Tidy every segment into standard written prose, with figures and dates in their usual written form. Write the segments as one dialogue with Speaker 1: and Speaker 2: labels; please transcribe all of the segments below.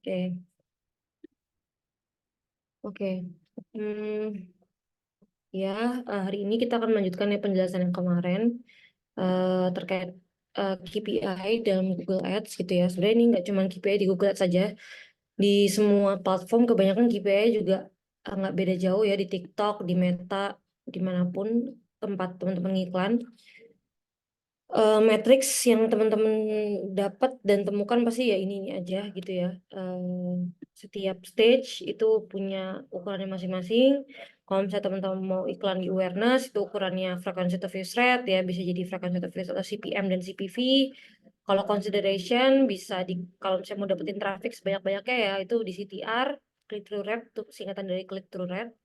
Speaker 1: Oke, oke. Hmm, ya, hari ini kita akan melanjutkan ya penjelasan yang kemarin terkait KPI dalam Google Ads gitu ya. Sebenarnya ini nggak cuma KPI di Google Ads saja, di semua platform kebanyakan KPI juga nggak beda jauh ya, di TikTok, di Meta, dimanapun tempat teman-teman iklan. Matriks yang teman-teman dapat dan temukan pasti ya ini aja gitu ya. Setiap stage itu punya ukurannya masing-masing. Kalau misalnya teman-teman mau iklan di awareness, itu ukurannya frequency to views rate ya, bisa jadi frequency to views atau CPM dan CPV. Kalau consideration bisa di, kalau misalnya mau dapetin traffic sebanyak-banyaknya ya, itu di CTR, click through rate, itu singkatan dari click through rate.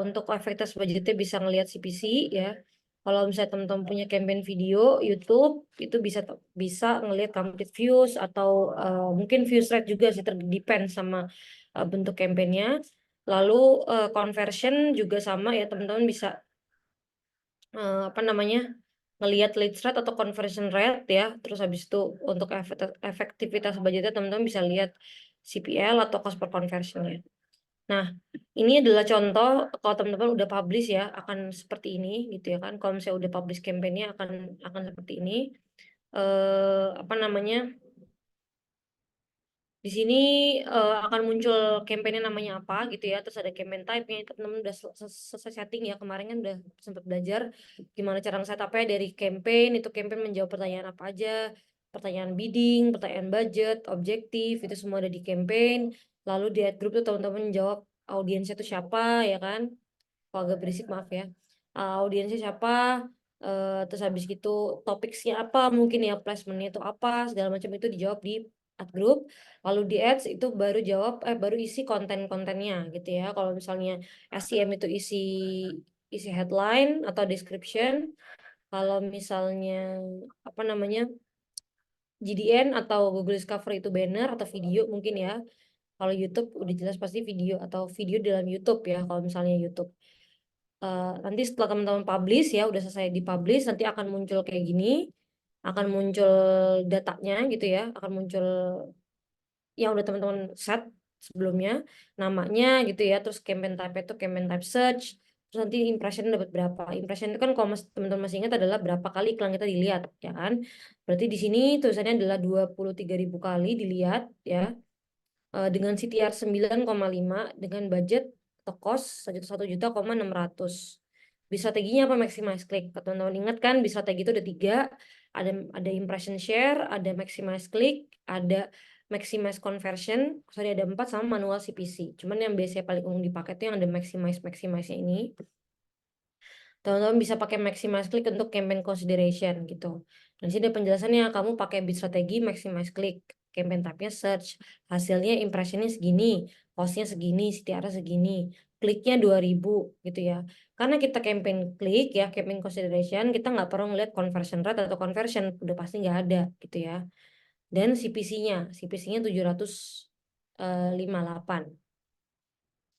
Speaker 1: Untuk efektivitas budgetnya bisa ngelihat CPC ya. Kalau misalnya teman-teman punya campaign video YouTube itu bisa ngelihat complete views atau mungkin views rate juga sih, terdepend sama bentuk campaignnya. Lalu conversion juga sama ya, teman-teman bisa apa namanya, ngelihat lead rate atau conversion rate ya. Terus habis itu untuk efektivitas budgetnya teman-teman bisa lihat CPL atau cost per conversion ya. Nah, ini adalah contoh kalau teman-teman udah publish ya, akan seperti ini gitu ya kan. Kalau misalnya udah publish campaign-nya akan seperti ini. Apa namanya? Di sini akan muncul campaign-nya namanya apa gitu ya. Terus ada campaign type-nya. Itu teman-teman udah selesai setting ya. Kemarin kan udah sempat belajar gimana cara nge-setupnya dari campaign. Itu campaign menjawab pertanyaan apa aja. Pertanyaan bidding, pertanyaan budget, objektif, itu semua ada di campaign. Lalu di ad group tuh teman-teman jawab audiensnya itu siapa ya kan. Kalau agak berisik maaf ya. Audiensnya siapa, terus habis gitu topiknya apa, mungkin ya placementnya itu apa, segala macam itu dijawab di ad group. Lalu di ads itu baru isi konten-kontennya gitu ya. Kalau misalnya SEM itu isi isi headline atau description. Kalau misalnya apa namanya, GDN atau Google Discovery itu banner atau video mungkin ya. Kalau YouTube udah jelas pasti video atau video dalam YouTube ya, kalau misalnya YouTube. Nanti setelah teman-teman publish ya, udah selesai dipublish, nanti akan muncul kayak gini, akan muncul datanya gitu ya, akan muncul yang udah teman-teman set sebelumnya, namanya gitu ya, terus campaign type itu campaign type search, terus nanti impression dapat berapa. Impression itu kan kalau teman-teman masih ingat adalah berapa kali iklan kita dilihat ya kan. Berarti di sini tulisannya adalah 23.000 kali dilihat ya, dengan CTR 9,5 dengan budget atau cost 1,6 juta. Bisa strateginya apa? Maximize click. Teman-teman ingat kan, bisa strategi itu ada tiga, ada impression share, ada maximize click, ada maximize conversion, sorry ada 4, sama manual CPC. Cuman yang biasanya paling umum dipakai itu yang ada maximize nya ini. Teman-teman bisa pakai maximize click untuk campaign consideration gitu. Dan sini ada penjelasannya, kamu pakai bid strategi maximize click, campaign type-nya search, hasilnya impressionnya segini, costnya segini, CTR segini, kliknya 2.000 gitu ya. Karena kita campaign klik ya, campaign consideration, kita nggak perlu ngeliat conversion rate atau conversion, udah pasti nggak ada gitu ya. Dan CPC-nya 758.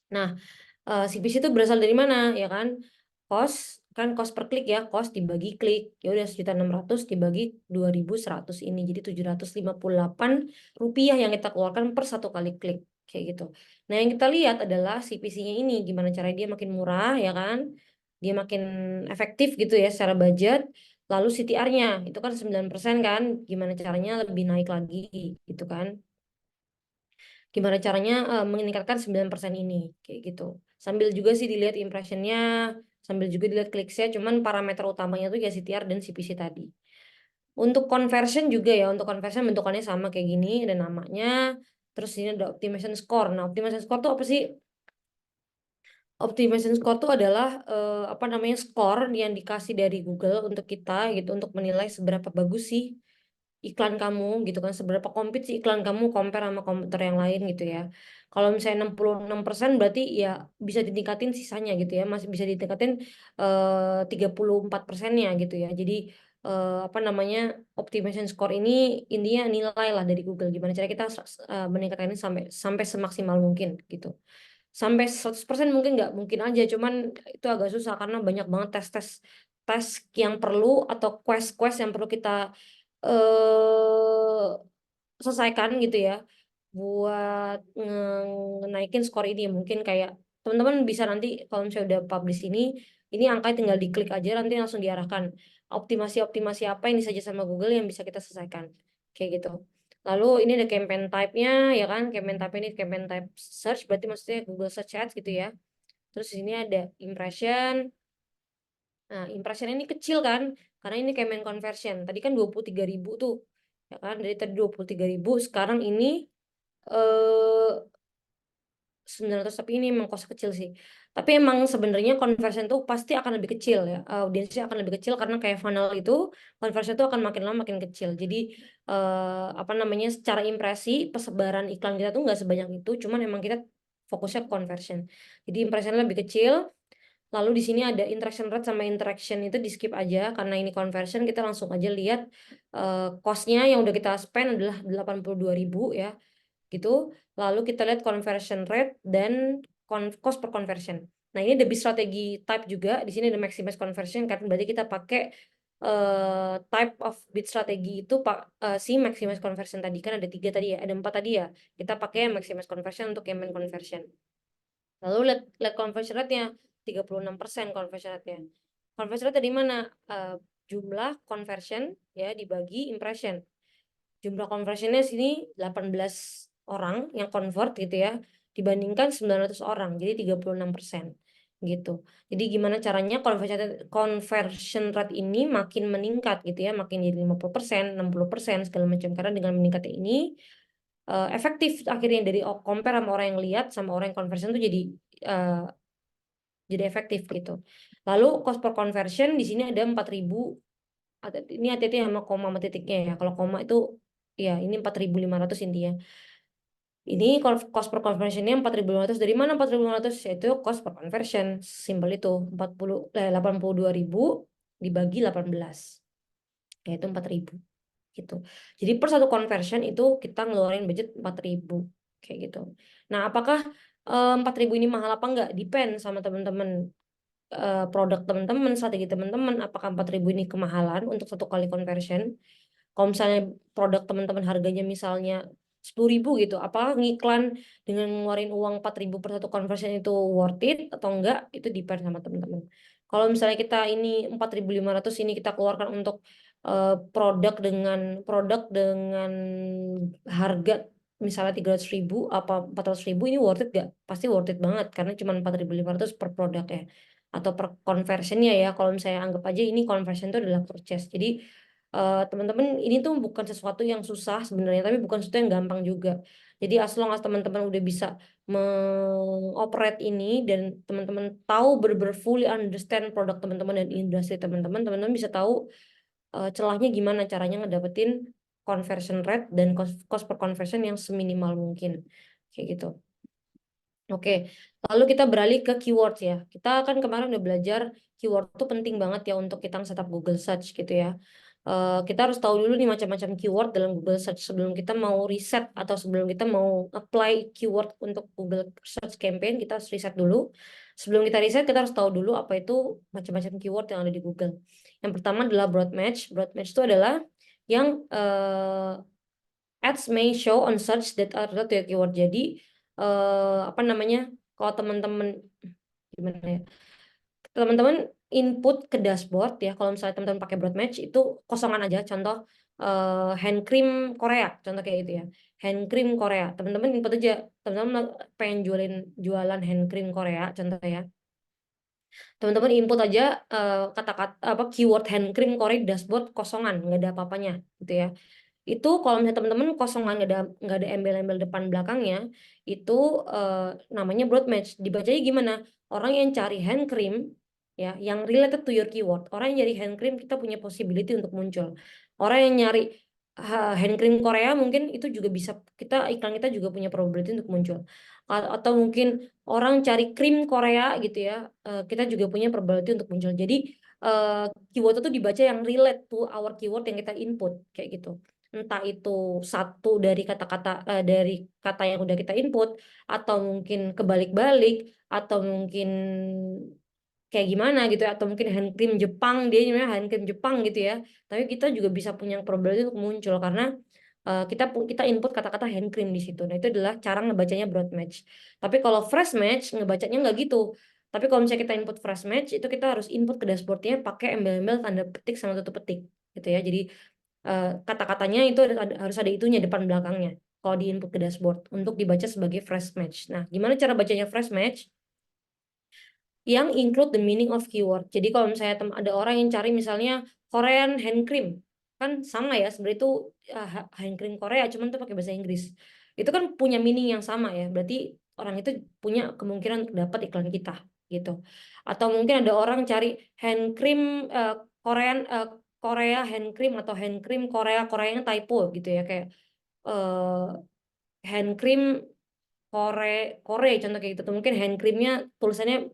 Speaker 1: Nah, CPC itu berasal dari mana ya kan? Cost kan, cost per klik ya, cost dibagi klik. Ya udah 1.600.000 dibagi 2.100 ini, jadi 758 rupiah yang kita keluarkan per satu kali klik kayak gitu. Nah, yang kita lihat adalah CPC-nya ini, gimana caranya dia makin murah ya kan? Dia makin efektif gitu ya secara budget. Lalu CTR-nya itu kan 9% kan? Gimana caranya lebih naik lagi gitu kan? Gimana caranya meningkatkan 9% ini kayak gitu. Sambil juga sih dilihat impressionnya, sambil juga dilihat kliknya, cuman parameter utamanya tuh ya CTR dan CPC tadi. Untuk conversion juga ya, untuk conversion bentukannya sama kayak gini, ada namanya, terus ini ada optimization score. Nah, optimization score tuh apa sih? Optimization score tuh adalah apa namanya, skor yang dikasih dari Google untuk kita gitu, untuk menilai seberapa bagus sih iklan kamu gitu kan, seberapa compete sih iklan kamu compare sama komputer yang lain gitu ya. Kalau misalnya 66% berarti ya bisa ditingkatin sisanya gitu ya, masih bisa ditingkatin 34%-nya gitu ya. Jadi apa namanya, optimization score ini intinya nilai lah dari Google, gimana cara kita meningkatkan ini sampai sampai semaksimal mungkin gitu. Sampai 100% mungkin nggak mungkin aja, cuman itu agak susah karena banyak banget tes yang perlu atau quest yang perlu kita selesaikan gitu ya. buat naikin skor ini. Mungkin kayak teman-teman bisa nanti kalau misalnya udah publish ini angka tinggal diklik aja nanti langsung diarahkan optimasi-optimasi apa yang disaji sama Google yang bisa kita selesaikan. Kayak gitu. Lalu ini ada campaign type-nya ya kan, campaign type ini campaign type search berarti maksudnya Google Search Ads gitu ya. Terus ini ada impression. Nah, impression ini kecil kan, karena ini campaign conversion. Tadi kan 23.000 tuh, ya kan? Dari tadi 23.000, sekarang ini 900, tapi ini emang cost kecil sih. Tapi emang sebenarnya conversion tuh pasti akan lebih kecil ya. Audiensnya akan lebih kecil karena kayak funnel itu conversion tuh akan makin lama makin kecil. Jadi apa namanya secara impresi persebaran iklan kita tuh nggak sebanyak itu, cuman emang kita fokusnya ke conversion. Jadi impressionnya lebih kecil. Lalu di sini ada interaction rate sama interaction itu di skip aja karena ini conversion kita langsung aja lihat cost-nya yang udah kita spend adalah 82.000 ya gitu. Lalu kita lihat conversion rate dan cost per conversion. Nah, ini ada bid strategi type juga. Di sini ada maximize conversion kan berarti kita pakai type of bid strategi itu si maximize conversion tadi kan ada 3 tadi ya, ada 4 tadi ya. Kita pakai maximize conversion untuk campaign conversion. Lalu lihat conversion rate-nya 36% conversion rate-nya. Conversion rate dari mana? Jumlah conversion ya dibagi impression. Jumlah conversionnya sini 18 orang yang convert gitu ya, dibandingkan 900 orang, jadi 36% gitu. Jadi gimana caranya conversion rate ini makin meningkat gitu ya, makin jadi 50%, 60%, segala macam. Karena dengan meningkatnya ini efektif akhirnya dari compare sama orang yang lihat sama orang yang conversion tuh uh, jadi efektif gitu. Lalu cost per conversion di sini ada 4.000. Ini hati-hati sama koma sama titiknya ya. Kalau koma itu ya ini 4.500 intinya. Ini cost per conversionnya 4.500. Dari mana 4.500? Yaitu cost per conversion. Simpel itu 82.000 dibagi 18. Yaitu 4.000 gitu. Jadi per satu conversion itu kita ngeluarin budget 4.000 kayak gitu. Nah, apakah 4.000 ini mahal apa enggak? Depend sama teman-teman produk teman-teman, strategi teman-teman, apakah 4.000 ini kemahalan untuk satu kali conversion? Kalau misalnya produk teman-teman harganya misalnya 10.000 gitu, apakah ngiklan dengan ngeluarin uang 4.000 per satu conversion itu worth it atau enggak? Itu depend sama teman-teman. Kalau misalnya kita ini 4.500 ini kita keluarkan untuk produk dengan harga misalnya 300.000 apa 400.000, ini worth it gak? Pasti worth it banget karena cuma 4.500 per produk ya, atau per conversionnya ya. Kalau misalnya anggap aja ini conversion itu adalah purchase, jadi teman-teman ini tuh bukan sesuatu yang susah sebenarnya, tapi bukan sesuatu yang gampang juga. Jadi as long as teman-teman udah bisa mengoperate ini dan teman-teman tahu benar-benar fully understand produk teman-teman dan industri teman-teman, teman-teman bisa tahu celahnya gimana caranya ngedapetin conversion rate dan cost per conversion yang seminimal mungkin kayak gitu. Oke, lalu kita beralih ke keyword ya. Kita kan kemarin udah belajar keyword itu penting banget ya untuk kita setup Google Search gitu ya. Kita harus tahu dulu nih macam-macam keyword dalam Google Search sebelum kita mau riset atau sebelum kita mau apply keyword untuk Google Search campaign, kita harus riset dulu. Sebelum kita riset, kita harus tahu dulu apa itu macam-macam keyword yang ada di Google. Yang pertama adalah broad match. Broad match itu adalah yang ads may show on search that are related to your keyword. Jadi apa namanya? Kalau teman-teman gimana ya? Teman-teman input ke dashboard ya. Kalau misalnya teman-teman pakai broad match itu kosongan aja. Contoh hand cream Korea, contoh kayak gitu ya. Hand cream Korea. Teman-teman input aja. Teman-teman pengen jualan hand cream Korea, contoh ya. Teman-teman input aja kata-kata apa keyword hand cream Korea di dashboard kosongan, nggak ada apa-apanya gitu ya. Itu kalau misalnya teman-teman kosongan nggak ada embel-embel depan belakangnya, itu namanya broad match. Dibacanya gimana? Orang yang cari hand cream ya yang related to your keyword, orang yang nyari hand cream kita punya possibility untuk muncul. Orang yang nyari hand cream Korea mungkin itu juga bisa, iklan kita juga punya probability untuk muncul. Atau mungkin orang cari krim Korea gitu ya, kita juga punya probability untuk muncul. Jadi keyword itu dibaca yang relate to our keyword yang kita input kayak gitu. Entah itu satu dari dari kata yang udah kita input, atau mungkin kebalik-balik, atau mungkin kayak gimana gitu ya, atau mungkin hand cream Jepang, dia namanya hand cream Jepang gitu ya. Tapi kita juga bisa punya probability untuk muncul karena kita input kata-kata hand cream di situ. Nah, itu adalah cara ngebacanya broad match. Tapi kalau fresh match ngebacanya nggak gitu. Tapi kalau misalnya kita input fresh match, itu kita harus input ke dashboardnya pakai embel-embel tanda petik sama tutup petik gitu ya. Jadi kata-katanya itu harus ada itunya depan belakangnya kalau di input ke dashboard untuk dibaca sebagai fresh match. Nah, gimana cara bacanya fresh match? Yang include the meaning of keyword. Jadi kalau misalnya ada orang yang cari misalnya Korean hand cream, kan sama ya sebenarnya itu hand cream Korea, cuman tuh pakai bahasa Inggris. Itu kan punya meaning yang sama ya, berarti orang itu punya kemungkinan untuk dapat iklan kita gitu. Atau mungkin ada orang cari hand cream Korean Korea hand cream atau hand cream Korea Koreanya typo gitu ya, kayak eh, hand cream Kore contoh kayak gitu. Atau mungkin hand creamnya tulisannya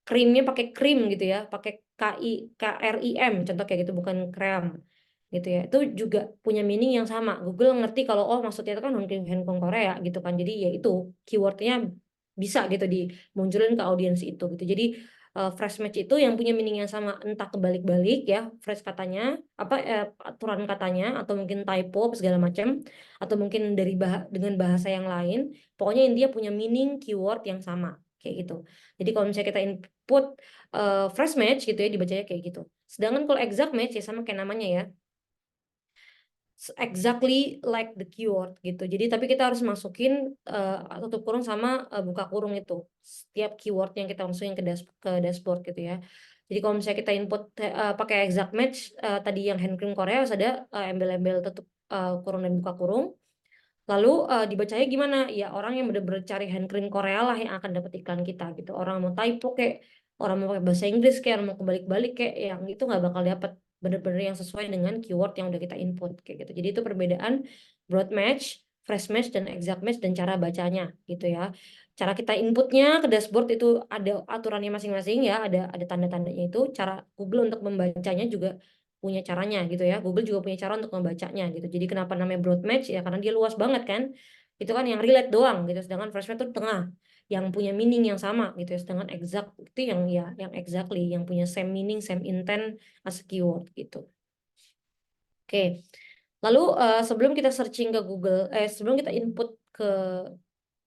Speaker 1: krimnya pakai krim gitu ya, pakai KRIM contoh kayak gitu, bukan krem gitu ya. Itu juga punya meaning yang sama. Google ngerti kalau oh maksudnya itu kan handphone Korea gitu kan. Jadi ya itu keywordnya bisa gitu dimunculin ke audiens itu gitu. Jadi fresh match itu yang punya meaning yang sama, entah kebalik-balik ya fresh katanya apa aturan katanya, atau mungkin typo apa segala macam, atau mungkin dari dengan bahasa yang lain. Pokoknya intinya punya meaning keyword yang sama kayak gitu. Jadi kalau misalnya kita input fresh match gitu ya, dibacanya kayak gitu. Sedangkan kalau exact match ya sama kayak namanya ya, exactly like the keyword gitu. Jadi tapi kita harus masukin tutup kurung sama buka kurung itu setiap keyword yang kita masukin ke dashboard gitu ya. Jadi kalau misalnya kita input pakai exact match tadi yang hand cream Korea harus ada embel-embel tutup kurung dan buka kurung. Lalu dibacanya gimana? Ya orang yang benar-benar cari hand cream Korea lah yang akan dapat iklan kita gitu. Orang mau typo kayak, orang mau pakai bahasa Inggris kayak, orang mau kebalik-balik kayak, yang itu nggak bakal dapat benar-benar yang sesuai dengan keyword yang udah kita input kayak gitu. Jadi itu perbedaan broad match, fresh match, dan exact match dan cara bacanya gitu ya. Cara kita inputnya ke dashboard itu ada aturannya masing-masing ya, ada tanda-tandanya itu. Cara Google untuk membacanya juga punya caranya gitu ya. Google juga punya cara untuk membacanya gitu. Jadi kenapa namanya broad match ya karena dia luas banget kan. Itu kan yang relate doang gitu. Sedangkan fresh match itu tengah yang punya meaning yang sama gitu ya. Sedangkan exact itu yang ya yang exactly yang punya same meaning, same intent as a keyword gitu. Oke. Lalu sebelum kita searching ke Google, sebelum kita input ke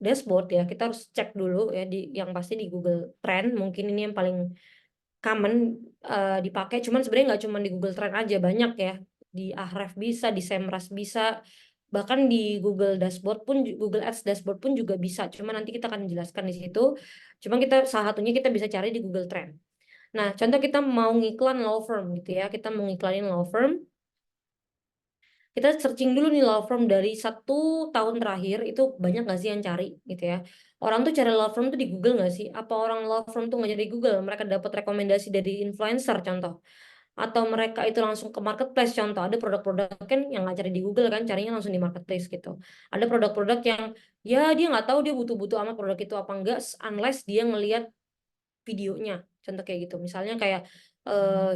Speaker 1: dashboard ya, kita harus cek dulu ya di yang pasti di Google Trend. Mungkin ini yang paling common dipakai, cuman sebenarnya nggak cuma di Google Trend aja, banyak ya, di Ahref bisa, di Semrush bisa, bahkan di Google Dashboard pun, Google Ads Dashboard pun juga bisa, cuman nanti kita akan jelaskan di situ. Cuma kita salah satunya kita bisa cari di Google Trend. Nah, contoh kita mau ngiklan law firm gitu ya, kita mau ngiklanin law firm, kita searching dulu nih law firm dari 1 tahun terakhir itu banyak nggak sih yang cari gitu ya. Orang tuh cari law firm tuh di Google nggak sih? Apa orang law firm tuh nggak cari di Google? Mereka dapat rekomendasi dari influencer contoh. Atau mereka itu langsung ke marketplace contoh. Ada produk-produk kan yang nggak cari di Google kan, carinya langsung di marketplace gitu. Ada produk-produk yang ya dia nggak tahu dia butuh-butuh sama produk itu apa enggak, unless dia ngelihat videonya, contoh kayak gitu. Misalnya kayak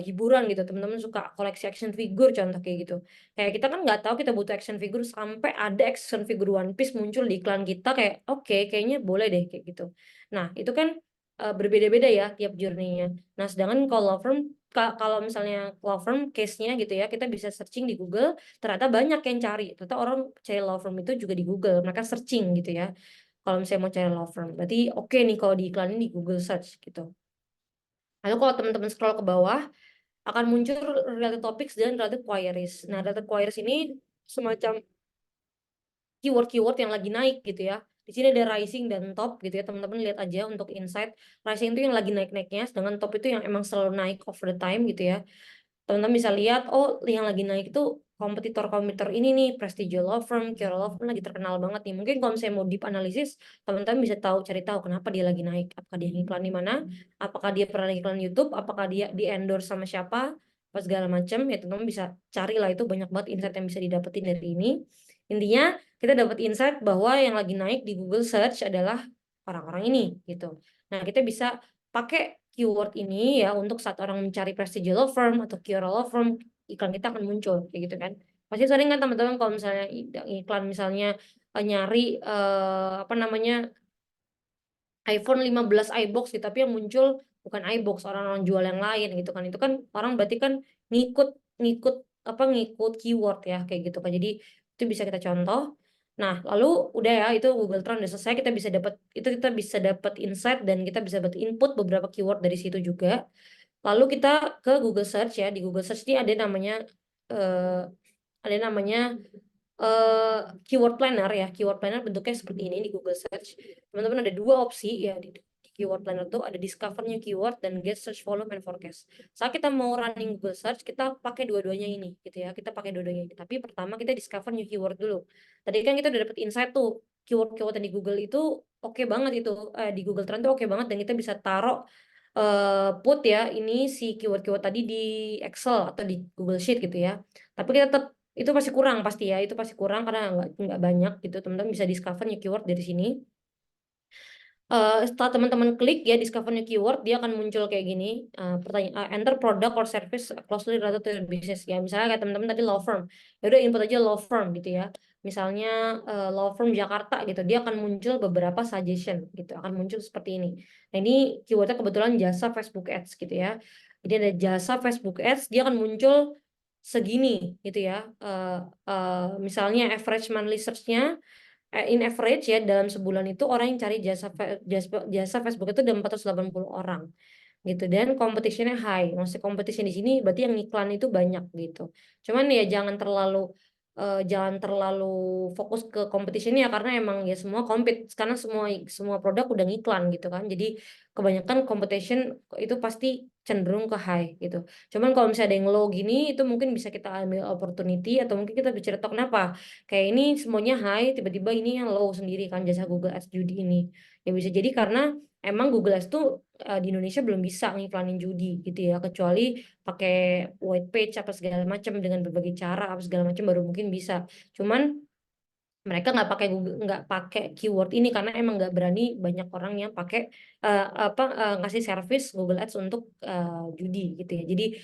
Speaker 1: hiburan gitu, teman-teman suka koleksi action figure contoh kayak gitu. Kayak kita kan nggak tahu kita butuh action figure sampai ada action figure One Piece muncul di iklan kita, kayak oke, kayaknya boleh deh kayak gitu. Nah itu kan berbeda-beda ya tiap journey-nya. Nah sedangkan kalau law firm, kalau misalnya law firm case-nya gitu ya, kita bisa searching di Google, ternyata banyak yang cari. Ternyata orang cari law firm itu juga di Google, mereka searching gitu ya. Kalau misalnya mau cari law firm, berarti oke nih kalau diiklanin di Google Search gitu. Lalu kalau teman-teman scroll ke bawah, akan muncul related topics dan related queries. Nah, related queries ini semacam keyword-keyword yang lagi naik gitu ya. Di sini ada rising dan top gitu ya. Teman-teman lihat aja untuk insight. Rising itu yang lagi naik-naiknya, sedangkan top itu yang emang selalu naik over the time gitu ya. Teman-teman bisa lihat, oh yang lagi naik itu kompetitor-kompetitor ini nih, Prestige Law Firm, Kiara Law Firm lagi terkenal banget nih. Mungkin kalau misalnya mau deep analisis, teman-teman bisa cari tahu kenapa dia lagi naik. Apakah dia iklan di mana? Apakah dia pernah iklan YouTube? Apakah dia di endorse sama siapa? Apa segala macam. Ya teman-teman bisa carilah, itu banyak banget insight yang bisa didapetin dari ini. Intinya kita dapat insight bahwa yang lagi naik di Google Search adalah orang-orang ini gitu. Nah, kita bisa pakai keyword ini ya untuk saat orang mencari prestige law firm atau Kiara law firm, iklan kita akan muncul kayak gitu kan. Pasti sering kan teman-teman kalau misalnya iklan misalnya nyari apa namanya iPhone 15 iBox gitu, tapi yang muncul bukan iBox, orang-orang jual yang lain gitu kan. Itu kan orang berarti kan ngikut ngikut ngikut keyword ya kayak gitu kan. Jadi Itu bisa kita contoh. Nah, lalu udah ya, itu Google Trend udah selesai, kita bisa dapat insight dan kita bisa dapat input beberapa keyword dari situ juga. Lalu kita ke Google Search ya. Di Google Search ini eh, ada namanya keyword planner ya. Keyword planner bentuknya seperti ini di Google Search. Teman-teman ada dua opsi ya di keyword planner tuh, ada discover new keyword dan get search volume and forecast. Saat kita mau running Google Search, kita pakai dua-duanya ini gitu ya. Kita pakai dua-duanya ini. Tapi pertama kita discover new keyword dulu. Tadi kan kita udah dapet insight tuh, keyword-keyword yang di Google itu oke banget itu. Di Google Trend tuh oke banget, dan kita bisa taruh put ya ini si keyword-keyword tadi di Excel atau di Google Sheet gitu ya. Tapi kita tetap, itu pasti kurang pasti ya, itu pasti kurang karena nggak banyak gitu. Teman-teman bisa discover new keyword dari sini. Setelah teman-teman klik ya discover new keyword, dia akan muncul kayak gini. Enter product or service closely related to your business ya. Misalnya kayak teman-teman tadi law firm, ya udah input aja law firm gitu ya. Misalnya law firm Jakarta gitu, dia akan muncul beberapa suggestion gitu, akan muncul seperti ini. Nah ini keywordnya kebetulan jasa Facebook Ads gitu ya. Jadi ada jasa Facebook Ads, dia akan muncul segini gitu ya. Misalnya average monthly search-nya, in average ya, dalam sebulan itu orang yang cari jasa Facebook itu ada 480 orang gitu, dan competitionnya high. Maksudnya competition di sini berarti yang iklan itu banyak gitu. Cuman ya jangan terlalu fokus ke competitionnya, karena emang ya semua compete, karena semua semua produk udah ngiklan gitu kan. Jadi kebanyakan competition itu pasti cenderung ke high gitu. Cuman kalau misalnya ada yang low gini, itu mungkin bisa kita ambil opportunity, atau mungkin kita bicara tahu kenapa kayak ini semuanya high, tiba-tiba ini yang low sendiri kan jasa Google Ads judi ini. Ya bisa jadi karena emang Google Ads tuh di Indonesia belum bisa ngiklanin judi gitu ya, kecuali pakai white page apa segala macam dengan berbagai cara apa segala macam baru mungkin bisa. Cuman mereka nggak pakai keyword ini karena emang nggak berani banyak orang yang pakai ngasih service Google Ads untuk judi gitu ya. Jadi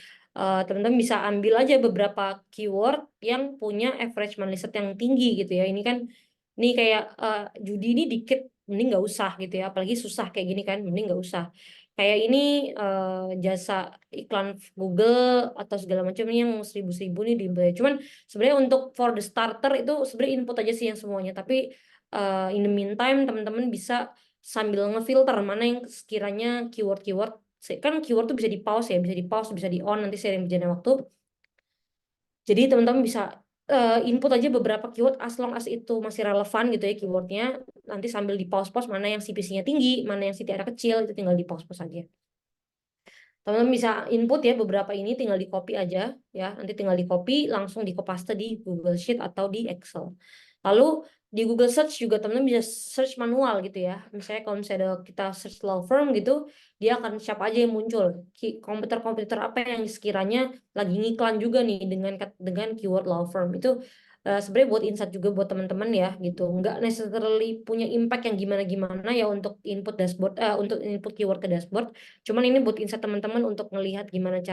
Speaker 1: teman-teman bisa ambil aja beberapa keyword yang punya average monthly set yang tinggi gitu ya. Ini kayak judi ini dikit, mending nggak usah gitu ya. Apalagi susah kayak gini kan, mending nggak usah. Kayak ini jasa iklan Google atau segala macam ini yang 1000-1000 nih dibayar. Cuman sebenarnya untuk for the starter itu sebenarnya input aja sih yang semuanya. Tapi in the meantime teman-teman bisa sambil ngefilter mana yang sekiranya keyword-keyword, kan keyword tuh bisa di pause ya, bisa di pause, bisa di on nanti seiring berjalannya waktu. Jadi teman-teman bisa input aja beberapa keyword as long as itu masih relevan gitu ya keywordnya. Nanti sambil di pause-pause mana yang CPC-nya tinggi, mana yang CTR kecil, itu tinggal di pause-pause aja. Teman-teman bisa input ya beberapa ini, tinggal di copy aja ya. Nanti tinggal di copy langsung di copy di Google Sheet atau di Excel. Lalu di Google Search juga teman-teman bisa search manual gitu ya. Misalnya kalau misalnya kita search law firm gitu, dia akan siapa aja yang muncul. Komputer-komputer apa yang sekiranya lagi ngiklan juga nih dengan keyword law firm. Itu sebenarnya buat insight juga buat teman-teman ya gitu. Nggak necessarily punya impact yang gimana-gimana ya untuk input dashboard, untuk input keyword ke dashboard. Cuman ini buat insight teman-teman untuk melihat gimana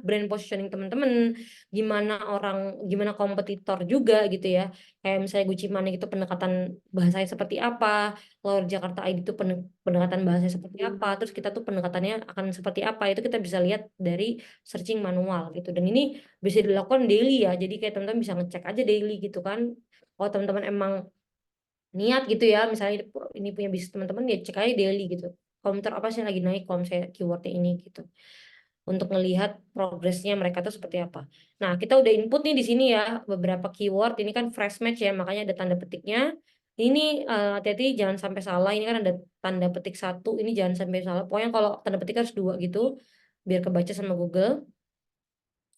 Speaker 1: brand positioning teman-teman, gimana kompetitor juga gitu ya. Kayak misalnya Gucci Money itu pendekatan bahasanya seperti apa, Lawyer Jakarta ID itu pendekatan bahasanya seperti apa, terus kita tuh pendekatannya akan seperti apa, itu kita bisa lihat dari searching manual gitu. Dan ini bisa dilakukan daily ya, jadi kayak teman-teman bisa ngecek aja daily gitu kan. Kalau teman-teman emang niat gitu ya, misalnya ini punya bisnis teman-teman, ya cek aja daily gitu, komentar apa sih yang lagi naik kalau misalnya keywordnya ini gitu, untuk melihat progresnya mereka tuh seperti apa. Nah, kita udah input nih di sini ya beberapa keyword. Ini kan fresh match ya, makanya ada tanda petiknya. Ini hati-hati jangan sampai salah. Ini kan ada tanda petik satu, ini jangan sampai salah. Pokoknya kalau tanda petik harus dua gitu, biar kebaca sama Google.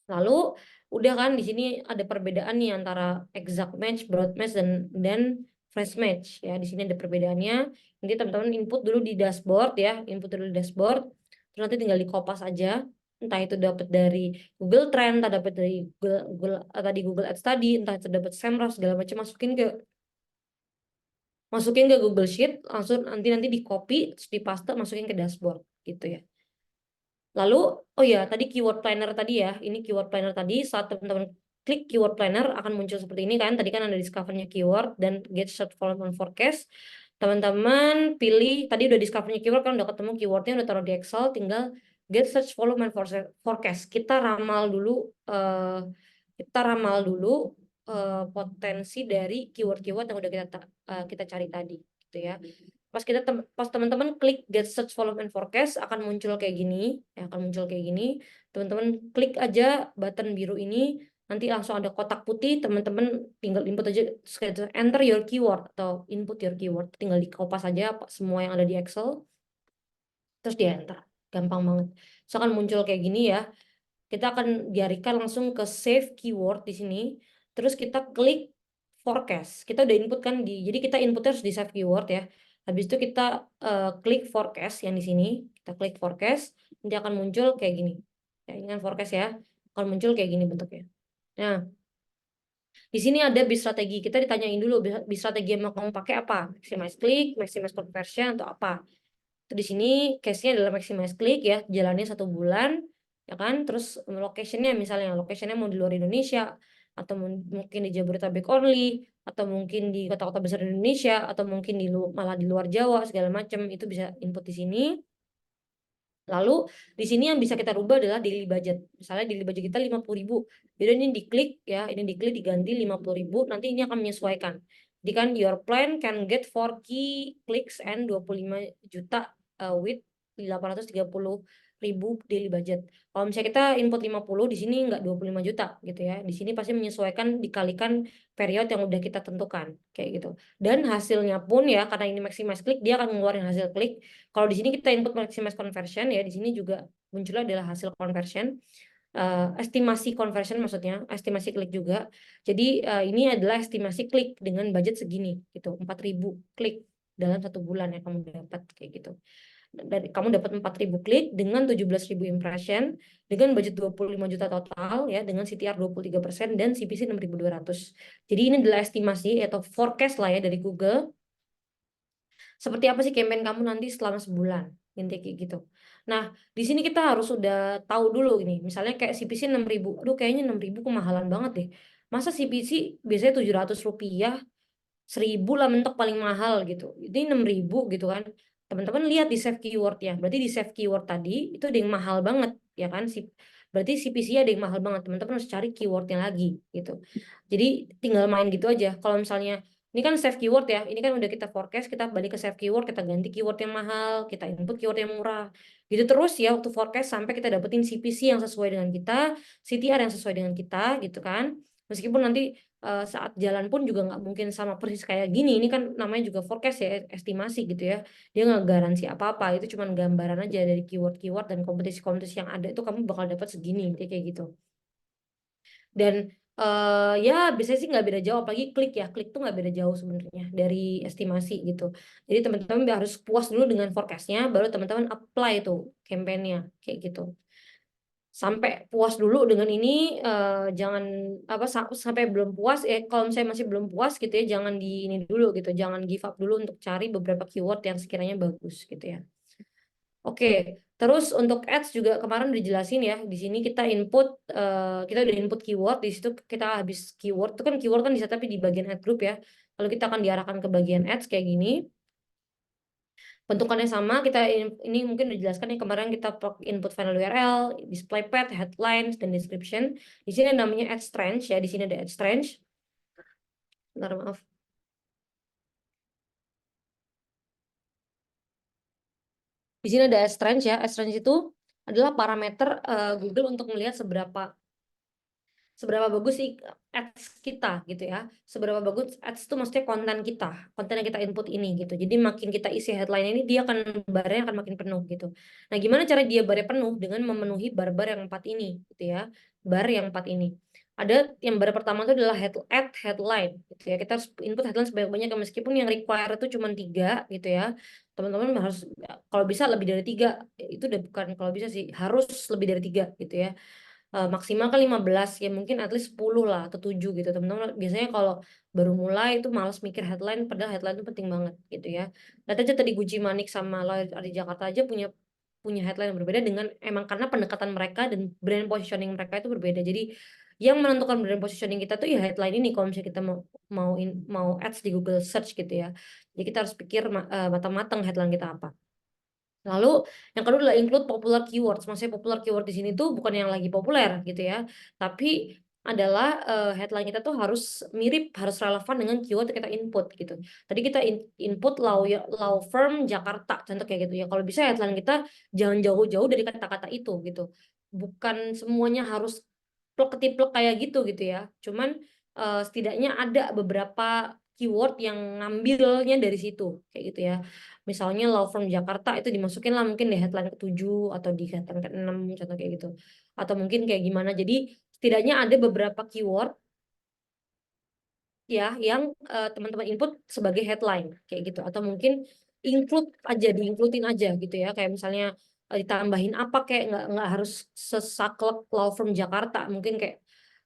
Speaker 1: Lalu udah kan di sini ada perbedaan nih antara exact match, broad match, dan fresh match ya. Di sini ada perbedaannya. Nanti teman-teman input dulu di dashboard ya, input dulu di dashboard. Terus nanti tinggal di kopas aja. Entah itu dapat dari Google Trend, entah dapat dari Google Ads tadi, entah itu dapat SEMrush segala macam, masukin ke Google Sheet, langsung nanti di copy, terus di paste, masukin ke dashboard gitu ya. Lalu, oh ya, tadi keyword planner tadi ya, ini keyword planner tadi, saat teman-teman klik keyword planner akan muncul seperti ini kan, tadi kan ada discovernya keyword dan get search volume and forecast. Teman-teman pilih, tadi udah discovernya keyword kan, udah ketemu keywordnya, udah taruh di Excel, tinggal get search volume and forecast. Kita ramal dulu, kita ramal dulu potensi dari keyword-keyword yang udah kita cari tadi, gitu ya. Pas teman-teman klik get search volume and forecast akan muncul kayak gini, ya, akan muncul kayak gini. Teman-teman klik aja button biru ini, nanti langsung ada kotak putih, teman-teman tinggal input aja, enter your keyword atau input your keyword, tinggal di kopas aja semua yang ada di Excel, terus di enter, gampang banget. So akan muncul kayak gini ya. Kita akan dialihkan langsung ke save keyword di sini, terus kita klik forecast. Kita udah input kan jadi kita input harus di save keyword ya. Habis itu kita klik forecast yang di sini, kita klik forecast, nanti akan muncul kayak gini. Ya, ini kan forecast ya, akan muncul kayak gini bentuknya. Nah, di sini ada bis strategi. Kita ditanyain dulu bis strategi yang mau kamu pakai apa? Maximize click, maximize conversion atau apa? Itu di sini case-nya adalah maximize click ya, jalannya 1 bulan ya kan. Terus location-nya misalnya location-nya mau di luar Indonesia atau mungkin di Jabodetabek only atau mungkin di kota-kota besar Indonesia atau mungkin malah di luar Jawa segala macam, itu bisa input di sini. Lalu di sini yang bisa kita rubah adalah daily budget. Misalnya daily budget kita 50.000. Jadi ini diklik ya, ini diklik diganti 50.000, nanti ini akan menyesuaikan. Jadi kan your plan can get 4 key clicks and 25 juta with 830.000 daily budget. Kalau misalnya kita input 50, di sini nggak 25 juta gitu ya. Di sini pasti menyesuaikan dikalikan period yang udah kita tentukan kayak gitu. Dan hasilnya pun ya, karena ini maximize click, dia akan ngeluarin hasil klik. Kalau di sini kita input maximize conversion ya, di sini juga munculnya adalah hasil conversion, estimasi conversion maksudnya, estimasi klik juga. Jadi ini adalah estimasi klik dengan budget segini gitu, 4.000 klik dalam 1 bulan ya kamu dapat kayak gitu. Dan kamu dapat 4.000 klik dengan 17.000 impression dengan budget 25 juta total ya, dengan CTR 23% dan CPC 6.200. Jadi ini adalah estimasi atau forecast lah ya dari Google. Seperti apa sih campaign kamu nanti selama sebulan, intinya kayak gitu. Nah, di sini kita harus udah tahu dulu ini. Misalnya kayak CPC 6.000. Aduh, kayaknya 6.000 kemahalan banget deh. Masa CPC biasanya 700 rupiah, 1.000 lah mentok paling mahal gitu. Ini 6.000 gitu kan. Teman-teman lihat di save keyword ya. Berarti di save keyword tadi itu ada yang mahal banget ya kan. Berarti CPC ada yang mahal banget. Teman-teman harus cari keywordnya lagi gitu. Jadi tinggal main gitu aja. Kalau misalnya ini kan save keyword ya. Ini kan udah kita forecast, kita balik ke save keyword, kita ganti keyword yang mahal, kita input keyword yang murah. Gitu terus ya waktu forecast sampai kita dapetin CPC yang sesuai dengan kita, CTR yang sesuai dengan kita gitu kan. Meskipun nanti saat jalan pun juga nggak mungkin sama persis kayak gini. Ini kan namanya juga forecast ya, estimasi gitu ya. Dia nggak garansi apa-apa. Itu cuma gambaran aja dari keyword-keyword dan kompetisi-kompetisi yang ada itu kamu bakal dapat segini kayak gitu. Dan ya biasanya sih nggak beda jauh, apalagi klik ya, klik tuh nggak beda jauh sebenarnya dari estimasi gitu. Jadi teman-teman harus puas dulu dengan forecastnya, baru teman-teman apply tuh campaignnya kayak gitu. Sampai puas dulu dengan ini, jangan apa sampai belum puas kalau misalnya masih belum puas gitu ya, jangan di ini dulu gitu, jangan give up dulu untuk cari beberapa keyword yang sekiranya bagus gitu ya. Oke, terus untuk ads juga kemarin udah jelasin ya. Di sini kita input, kita udah input keyword. Di situ kita habis keyword itu kan keyword kan bisa tapi di bagian ad group ya. Lalu kita akan diarahkan ke bagian ads kayak gini. Bentukannya sama. Kita ini mungkin udah dijelaskan ya kemarin, kita input final URL, display path, headlines, dan description. Di sini namanya ads range ya. Di sini ada ads range. Bentar, maaf. Di sini ada ads range ya. Ads range itu adalah parameter Google untuk melihat seberapa bagus sih ads kita gitu ya. Seberapa bagus ads itu maksudnya konten yang kita input ini gitu. Jadi makin kita isi headline ini, dia akan barnya akan makin penuh gitu. Nah, gimana cara dia barnya penuh? Dengan memenuhi bar-bar yang 4 ini gitu ya. Bar yang 4 ini. Ada yang bar pertama itu adalah headline gitu ya. Kita harus input headline sebanyak-banyaknya, meskipun yang require itu cuma 3 gitu ya. Teman-teman harus kalau bisa lebih dari 3. Itu udah bukan kalau bisa sih, harus lebih dari 3 gitu ya. Maksimal kan 15 ya, mungkin at least 10 lah atau 7 gitu teman-teman. Biasanya kalau baru mulai itu malas mikir headline, padahal headline itu penting banget gitu ya. Lihat aja tadi Gucci Manik sama Lloyd di Jakarta aja punya headline yang berbeda, dengan emang karena pendekatan mereka dan brand positioning mereka itu berbeda. Jadi yang menentukan brand positioning kita tuh ya headline ini, kalau misalnya kita mau ads di Google Search gitu ya. Jadi kita harus pikir matang-matang headline kita apa. Lalu yang kedua adalah include popular keywords. Maksudnya popular keyword di sini tuh bukan yang lagi populer gitu ya, tapi adalah headline kita tuh harus mirip, harus relevan dengan keyword yang kita input gitu. Tadi kita input law firm Jakarta, contoh kayak gitu ya. Kalau bisa headline kita jangan jauh-jauh dari kata-kata itu gitu. Bukan semuanya harus plek-ketiplek kayak gitu ya. Cuman setidaknya ada beberapa keyword yang ngambilnya dari situ kayak gitu ya. Misalnya law firm Jakarta itu dimasukin lah mungkin di headline ke-7 atau di headline ke-6 contoh kayak gitu. Atau mungkin kayak gimana. Jadi setidaknya ada beberapa keyword ya yang teman-teman input sebagai headline kayak gitu, atau mungkin include aja, diincludein aja gitu ya, kayak misalnya ditambahin apa, kayak nggak harus sesaklek law firm Jakarta, mungkin kayak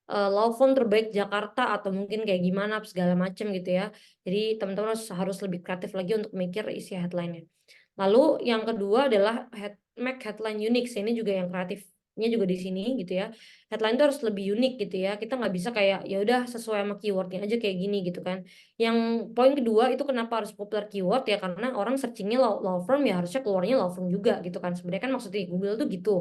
Speaker 1: law firm terbaik Jakarta atau mungkin kayak gimana segala macam gitu ya. Jadi teman-teman harus lebih kreatif lagi untuk mikir isi headline-nya. Lalu yang kedua adalah make headline unik. Ini juga yang kreatifnya juga di sini gitu ya. Headline itu harus lebih unik gitu ya. Kita nggak bisa kayak ya udah sesuai sama keywordnya aja kayak gini gitu kan. Yang poin kedua itu kenapa harus popular keyword ya, karena orang searchingnya law firm ya harusnya keluarnya law firm juga gitu kan. Sebenarnya kan maksudnya Google tuh gitu.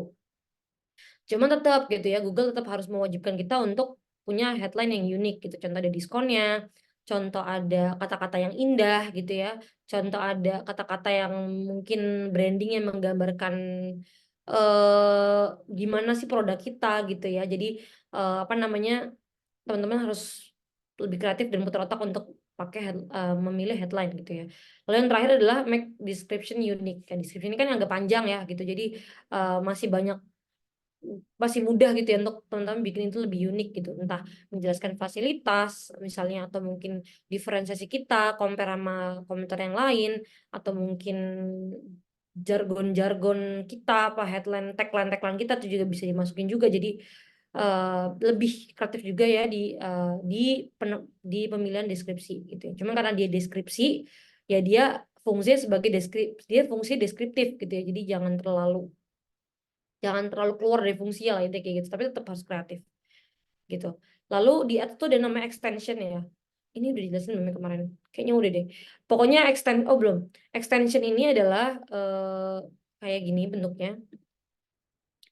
Speaker 1: Cuman tetap gitu ya, Google tetap harus mewajibkan kita untuk punya headline yang unik gitu. Contoh ada diskonnya, contoh ada kata-kata yang indah gitu ya, contoh ada kata-kata yang mungkin branding yang menggambarkan gimana sih produk kita gitu ya. Jadi apa namanya, teman-teman harus lebih kreatif dan putar otak untuk pakai memilih headline gitu ya. Lalu yang terakhir adalah make description unique. Kan description ini kan agak panjang ya gitu. Jadi masih mudah gitu ya untuk teman-teman bikin itu lebih unik gitu, entah menjelaskan fasilitas misalnya, atau mungkin diferensiasi kita compare sama komentar yang lain, atau mungkin jargon-jargon kita, apa tagline kita itu juga bisa dimasukin juga. Jadi lebih kreatif juga ya di pemilihan deskripsi gitu ya. Cuma karena dia deskripsi ya, dia fungsinya sebagai dia fungsi deskriptif gitu ya. Jadi jangan terlalu keluar dari fungsi lah intinya kayak gitu, tapi tetap harus kreatif gitu. Lalu di atas tuh ada nama extension ya, ini udah dijelasin belum ya kemarin, kayaknya udah deh. Pokoknya oh belum, extension ini adalah kayak gini bentuknya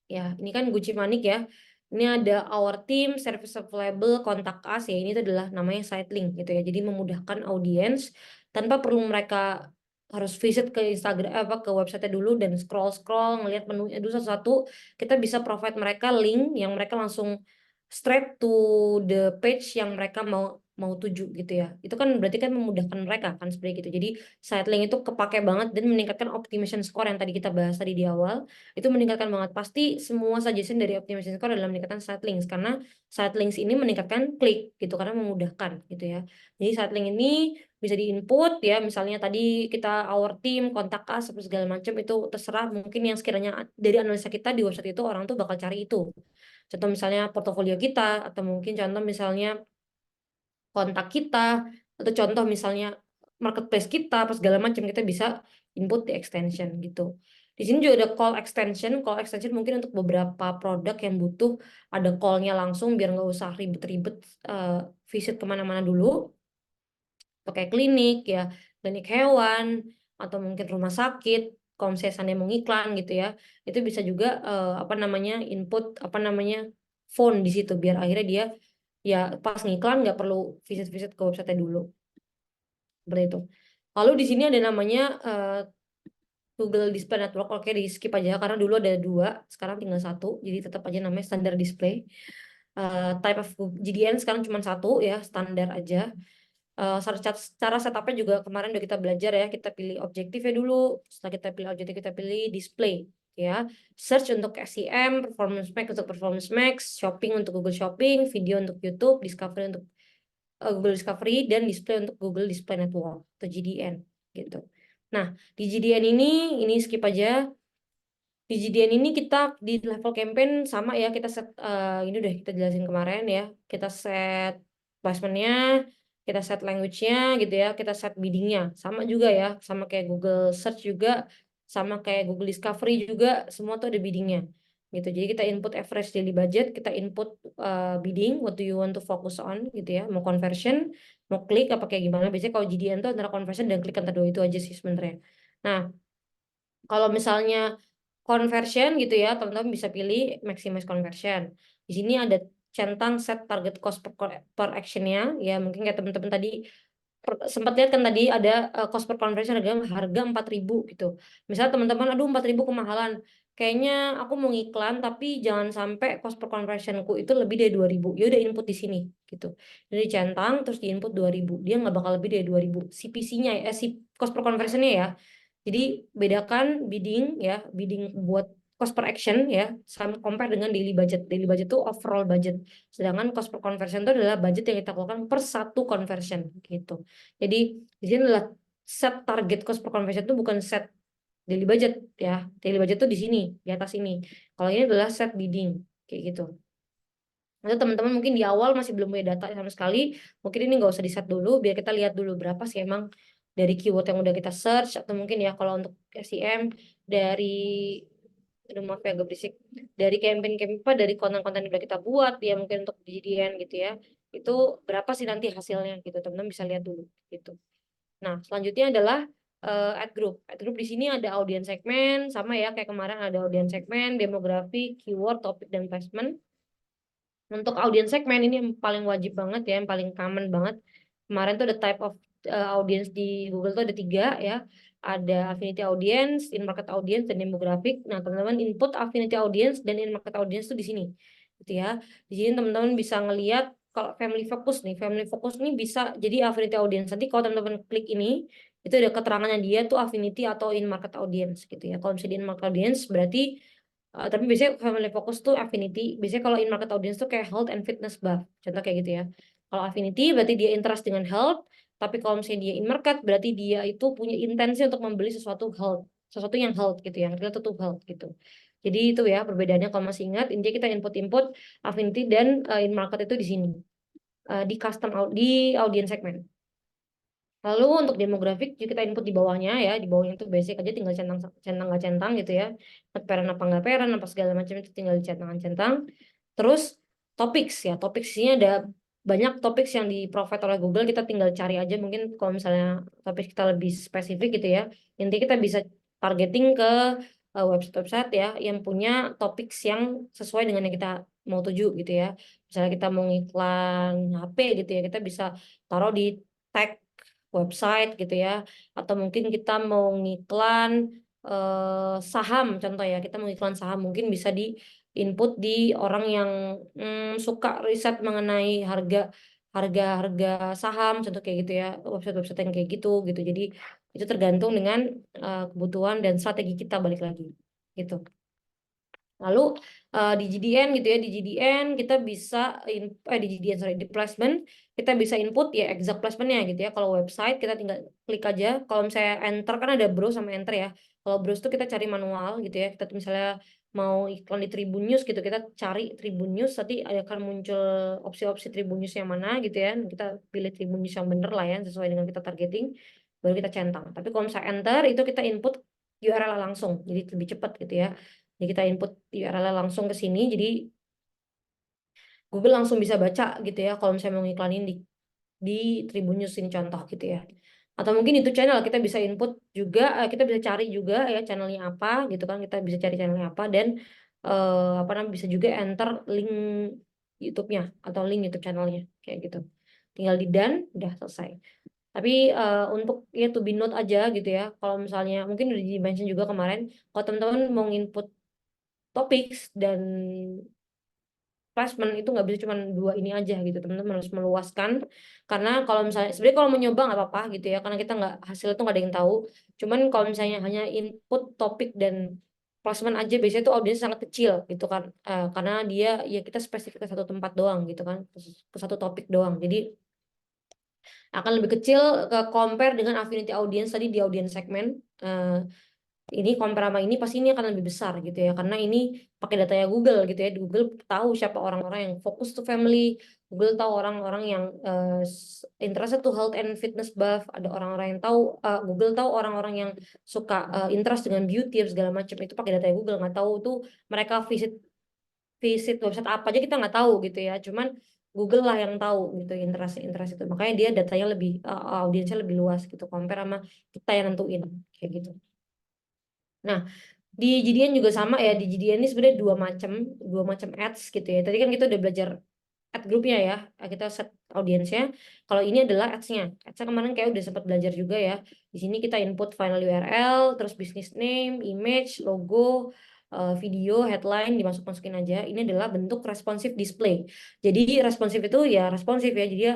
Speaker 1: ya. Ini kan Gucci Manik ya, ini ada our team, service available, kontak us ya. Ini tuh adalah namanya site link gitu ya, jadi memudahkan audiens tanpa perlu mereka harus visit ke Instagram apa ke website dulu dan scroll ngelihat menunya dulu satu-satu. Kita bisa provide mereka link yang mereka langsung straight to the page yang mereka mau mau tuju gitu ya. Itu kan berarti kan memudahkan mereka kan seperti gitu. Jadi site link itu kepake banget dan meningkatkan optimization score yang tadi kita bahas tadi di awal. Itu meningkatkan banget. Pasti semua suggestion dari optimization score adalah meningkatkan site links, karena site links ini meningkatkan klik gitu, karena memudahkan gitu ya. Jadi site link ini bisa diinput ya, misalnya tadi kita our team, kontak us, segala macam, itu terserah mungkin yang sekiranya dari analisa kita di website itu orang tuh bakal cari itu. Contoh misalnya portofolio kita, atau mungkin contoh misalnya kontak kita, atau contoh misalnya marketplace kita, apa segala macam, kita bisa input di extension gitu. Di sini juga ada call extension. Call extension mungkin untuk beberapa produk yang butuh ada call-nya langsung biar nggak usah ribet-ribet visit kemana-mana dulu. Pakai klinik ya, klinik hewan, atau mungkin rumah sakit. Kalau misalnya seandainya mau ngiklan gitu ya, itu bisa juga apa namanya input apa namanya phone di situ biar akhirnya dia ya pas ngiklan nggak perlu visit-visit ke website dulu, seperti itu. Lalu di sini ada namanya Google Display Network. Oke, di skip aja karena dulu ada dua, sekarang tinggal satu, jadi tetap aja namanya standar display. Type of GDN sekarang cuma satu ya, standar aja. Cara setupnya juga kemarin udah kita belajar ya. Kita pilih objektifnya dulu, setelah kita pilih objektif kita pilih display ya. Search untuk SEM, performance max untuk performance max, shopping untuk Google Shopping, video untuk YouTube, discovery untuk Google Discovery, dan display untuk Google Display Network atau GDN gitu. Nah, di GDN ini skip aja. Di GDN ini kita di level campaign sama ya, kita set ini udah kita jelasin kemarin ya. Kita set placementnya, kita set language-nya gitu ya, kita set bidding-nya sama juga ya, sama kayak Google Search juga, sama kayak Google Discovery juga, semua tuh ada bidding-nya gitu. Jadi kita input average daily budget, kita input bidding, what do you want to focus on gitu ya, mau conversion, mau klik apa kayak gimana. Biasanya kalau GDN tuh antara conversion dan klik, antara dua itu aja sih sebenarnya. Nah, kalau misalnya conversion gitu ya, teman-teman bisa pilih maximize conversion. Di sini ada centang set target cost per actionnya ya, mungkin kayak teman-teman tadi sempat lihat kan tadi ada cost per conversion harga 4.000 gitu. Misalnya teman-teman, aduh 4.000 kemahalan, kayaknya aku mau ngiklan tapi jangan sampai cost per conversionku itu lebih dari 2.000. Ya udah input di sini gitu. Jadi centang terus di input 2.000, dia nggak bakal lebih dari 2.000 CPC-nya si cost per conversionnya ya. Jadi bedakan bidding ya, bidding buat cost per action ya, sama compare dengan daily budget. Daily budget itu overall budget. Sedangkan cost per conversion itu adalah budget yang kita keluarkan per satu conversion gitu. Jadi di sini adalah set target cost per conversion itu bukan set daily budget ya. Daily budget itu di sini, di atas ini. Kalau ini adalah set bidding kayak gitu. Nanti teman-teman mungkin di awal masih belum punya data sama sekali, mungkin ini nggak usah di set dulu, biar kita lihat dulu berapa sih emang dari keyword yang udah kita search, atau mungkin ya kalau untuk SEM dari, aduh maaf ya agak berisik, dari campaign-campaign apa, dari konten-konten yang udah kita buat ya, mungkin untuk DDN gitu ya, itu berapa sih nanti hasilnya gitu, teman-teman bisa lihat dulu gitu. Nah selanjutnya adalah ad group. Ad group di sini ada audience segmen, sama ya kayak kemarin ada audience segmen, demografi, keyword, topik, dan placement. Untuk audience segmen ini yang paling wajib banget ya, yang paling common banget. Kemarin tuh ada type of audience di Google tuh ada 3 ya. Ada affinity audience, in-market audience, dan demographic. Nah, teman-teman input affinity audience dan in-market audience tuh di sini. Gitu ya. Di sini teman-teman bisa ngelihat kalau family focus nih. Family focus nih bisa jadi affinity audience. Nanti kalau teman-teman klik ini, itu ada keterangannya dia tuh affinity atau in-market audience gitu ya. Kalau misalnya in-market audience berarti tapi biasanya family focus tuh affinity. Biasanya kalau in market audience tuh kayak health and fitness buff. Contoh kayak gitu ya. Kalau affinity berarti dia interest dengan health. Tapi kalau misalnya dia in market berarti dia itu punya intensi untuk membeli sesuatu health. Sesuatu yang health gitu, yang related to health gitu. Jadi itu ya perbedaannya kalau masih ingat. Intinya kita input-input affinity dan in market itu di sini. Di custom di audience segment. Lalu untuk demografik kita input di bawahnya ya, di bawahnya itu basic aja, tinggal centang centang nggak centang gitu ya, paren apa nggak paren apa segala macam itu tinggal centang. Terus topics ya, topics ini ada banyak topics yang di provide oleh Google, kita tinggal cari aja mungkin kalau misalnya topik kita lebih spesifik gitu ya. Intinya kita bisa targeting ke website-website ya yang punya topics yang sesuai dengan yang kita mau tuju gitu ya. Misalnya kita mau ngiklan HP gitu ya, kita bisa taruh di tag website gitu ya, atau mungkin kita mau ngiklan saham contoh ya, kita mau iklan saham mungkin bisa di input di orang yang suka riset mengenai harga saham contoh kayak gitu ya, website-website yang kayak gitu gitu. Jadi itu tergantung dengan kebutuhan dan strategi kita, balik lagi gitu. Lalu di GDN gitu ya, di GDN kita bisa di GDN sorry, di placement kita bisa input ya exact placementnya gitu ya. Kalau website kita tinggal klik aja. Kalau misalnya enter kan ada browse sama enter ya. Kalau browse tuh kita cari manual gitu ya. Kita misalnya mau iklan di Tribun News gitu, kita cari Tribun News, nanti akan muncul opsi-opsi Tribun News yang mana gitu ya. Kita pilih Tribun News yang bener lah ya, sesuai dengan kita targeting, baru kita centang. Tapi kalau misalnya enter itu kita input URL langsung, jadi lebih cepat gitu ya. Jadi kita input URL langsung ke sini, jadi Google langsung bisa baca gitu ya kalau misalnya mau ngiklanin di Tribun News ini contoh gitu ya. Atau mungkin itu channel kita bisa input juga, kita bisa cari juga ya channelnya apa gitu kan, kita bisa cari channelnya apa dan apa namanya bisa juga enter link YouTube-nya atau link YouTube channelnya kayak gitu. Tinggal di done, udah selesai. Tapi untuk ya to be note aja gitu ya, kalau misalnya mungkin udah di-mention juga kemarin, kalau teman-teman mau input topics dan placement itu nggak bisa cuma 2 ini aja gitu, teman-teman harus meluaskan. Karena kalau misalnya sebenarnya kalau mau nyoba nggak apa-apa gitu ya, karena kita nggak, hasil itu nggak ada yang tahu. Cuman kalau misalnya hanya input topik dan placement aja biasanya itu audiens sangat kecil gitu kan. Karena dia ya kita spesifik ke satu tempat doang gitu kan, ke satu topik doang, jadi akan lebih kecil ke compare dengan affinity audience tadi di audience segmen. Ini compare sama ini pasti ini akan lebih besar gitu ya, karena ini pakai datanya Google gitu ya. Google tahu siapa orang-orang yang fokus to family, Google tahu orang-orang yang interested to health and fitness buff, ada orang-orang yang tahu, Google tahu orang-orang yang suka interest dengan beauty segala macam, itu pakai datanya Google. Nggak tahu tuh mereka visit visit website apa aja kita nggak tahu gitu ya, cuman Google lah yang tahu gitu interest itu, makanya dia datanya lebih audiensnya lebih luas gitu compare sama kita yang nentuin kayak gitu. Nah, di GDN juga sama ya. Di GDN ini sebenarnya dua macam ads gitu ya. Tadi kan kita udah belajar ad grupnya ya, kita set audiensnya. Kalau ini adalah ads-nya. Ads-nya kemarin kayak udah sempat belajar juga ya. Di sini kita input final URL, terus business name, image, logo, video, headline, dimasuk-masukin aja. Ini adalah bentuk responsive display. Jadi responsif itu ya responsif ya. Jadi dia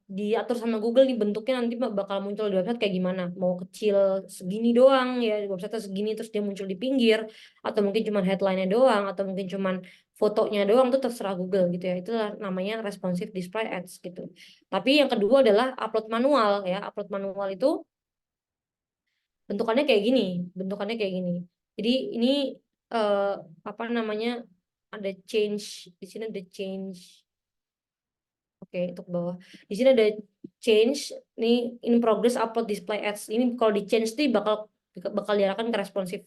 Speaker 1: diatur sama Google nih bentuknya nanti bakal muncul di website kayak gimana. Mau kecil segini doang ya, website segini terus dia muncul di pinggir, atau mungkin cuma headline-nya doang, atau mungkin cuma fotonya doang, tuh terserah Google gitu ya. Itulah namanya responsive display ads gitu. Tapi yang kedua adalah upload manual ya. Upload manual itu bentukannya kayak gini, bentukannya kayak gini. Jadi ini eh, apa namanya, ada change di sini, ada change. Oke, untuk bawah. Di sini ada change nih, in progress upload display ads. Ini kalau di change nih bakal diarahkan ke responsive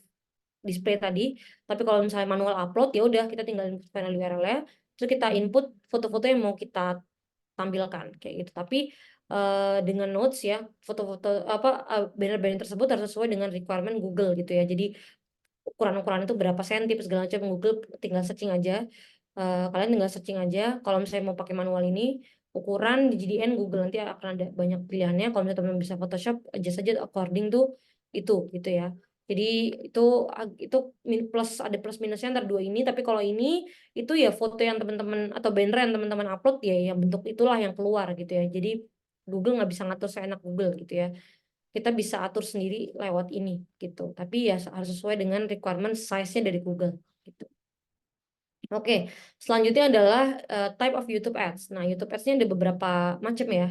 Speaker 1: display tadi. Tapi kalau misalnya manual upload ya udah kita tinggal input final URL-nya, terus kita input foto-foto yang mau kita tampilkan kayak gitu. Tapi dengan notes ya, foto-foto apa banner-banner tersebut harus sesuai dengan requirement Google gitu ya. Jadi ukuran-ukuran itu berapa senti segala macam, Google tinggal searching aja. Kalian tinggal searching aja kalau misalnya mau pakai manual ini, ukuran di GDN Google nanti akan ada banyak pilihannya. Kalau misalnya teman bisa Photoshop aja saja according to itu gitu ya. Jadi itu itu plus, ada plus minusnya antara dua ini. Tapi kalau ini itu ya foto yang teman-teman atau banner yang teman-teman upload ya yang bentuk itulah yang keluar gitu ya. Jadi Google nggak bisa ngatur seenak Google gitu ya. Kita bisa atur sendiri lewat ini gitu. Tapi ya harus sesuai dengan requirement size-nya dari Google gitu. Oke, selanjutnya adalah type of YouTube ads. Nah, YouTube ads-nya ada beberapa macam ya.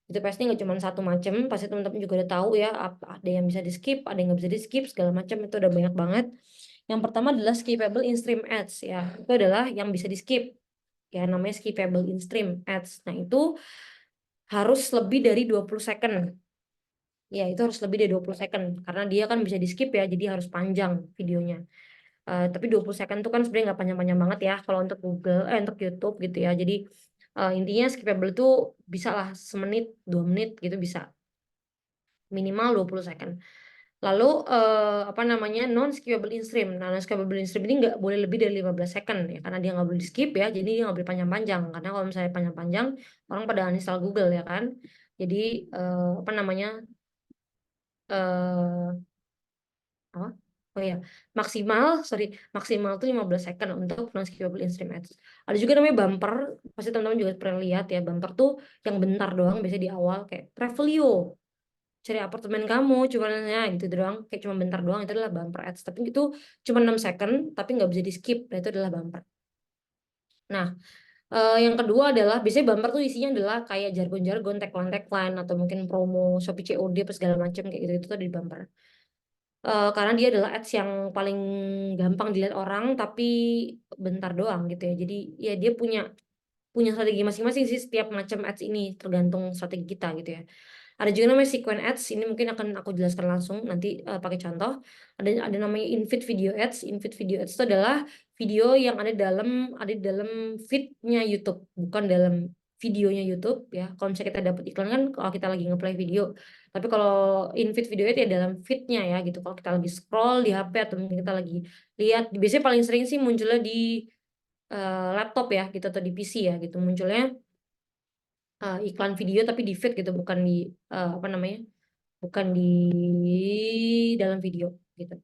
Speaker 1: YouTube ads-nya nggak cuma satu macam, pasti teman-teman juga udah tahu ya. Ada yang bisa di skip, ada yang nggak bisa di skip, segala macam itu udah banyak banget. Yang pertama adalah skippable in-stream ads ya. Itu adalah yang bisa di skip. Ya, namanya skippable in-stream ads. Nah, itu harus lebih dari 20 second. Ya, itu harus lebih dari 20 second. Karena dia kan bisa di skip ya, jadi harus panjang videonya. Tapi 20 second itu kan sebenarnya nggak panjang-panjang banget ya kalau untuk Google, untuk YouTube gitu ya. Jadi intinya skippable itu bisa lah semenit, 2 menit gitu bisa. Minimal 20 second. Lalu apa namanya, non skippable in stream. Nah, non skippable in stream ini nggak boleh lebih dari 15 second ya, karena dia nggak boleh di skip ya. Jadi dia nggak boleh panjang-panjang. Karena kalau misalnya panjang-panjang orang pada uninstall Google ya kan. Jadi apa namanya, eh apa? Oh ya, maksimal tuh 15 second untuk non-skippable in-stream ads. Ada juga namanya bumper, pasti teman-teman juga pernah lihat ya, bumper tuh yang bentar doang, biasanya di awal kayak Travelio, cari apartemen kamu, cuma nanya gitu doang, kayak cuma bentar doang, itu adalah bumper ads. Tapi itu cuma 6 second, tapi nggak bisa di-skip, nah itu adalah bumper. Nah, yang kedua adalah biasanya bumper tuh isinya adalah kayak jargon-jargon, tagline-tagline, atau mungkin promo Shopee COD apa segala macam kayak gitu, itu tuh di bumper. Karena dia adalah ads yang paling gampang dilihat orang tapi bentar doang gitu ya. Jadi ya dia punya punya strategi masing-masing sih setiap macam ads ini, tergantung strategi kita gitu ya. Ada juga namanya sequence ads, ini mungkin akan aku jelaskan langsung nanti pakai contoh. Ada namanya in-feed video ads. In-feed video ads itu adalah video yang ada di dalam feed-nya YouTube, bukan dalam videonya YouTube ya. Kalau misalnya kita dapat iklan kan kalau kita lagi nge-play video. Tapi kalau in-feed video itu ya dalam feed-nya ya gitu. Kalau kita lagi scroll di HP atau mungkin kita lagi lihat, biasanya paling sering sih munculnya di laptop ya gitu, atau di PC ya gitu, munculnya iklan video tapi di feed gitu, bukan di apa namanya, bukan di dalam video gitu.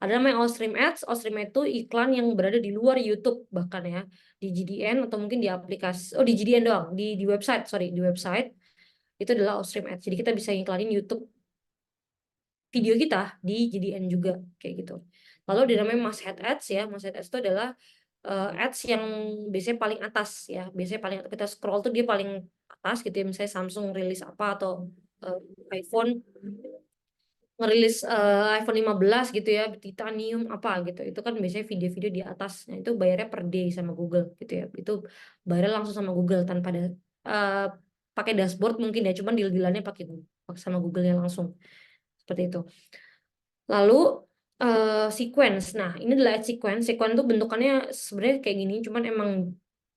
Speaker 1: Ada namanya Outstream Ads. Outstream Ads itu iklan yang berada di luar YouTube bahkan ya, di GDN atau mungkin di aplikasi, oh di GDN doang, di website, sorry, di website itu adalah Outstream Ads. Jadi kita bisa iklanin YouTube video kita di GDN juga kayak gitu. Lalu ada namanya Masthead Ads ya. Masthead Ads itu adalah ads yang biasanya paling atas ya. Biasanya paling kita scroll tuh dia paling atas gitu ya. Misalnya Samsung rilis apa, atau iPhone ngerilis iPhone 15 gitu ya, titanium apa gitu. Itu kan biasanya video-video di atas. Nah, itu bayarnya per day sama Google gitu ya. Itu bayarnya langsung sama Google tanpa ada pakai dashboard mungkin ya, cuman deal-dealannya pakai sama Google-nya langsung. Seperti itu. Lalu sequence. Nah, ini adalah ad sequence. Sequence tuh bentukannya sebenarnya kayak gini, cuman emang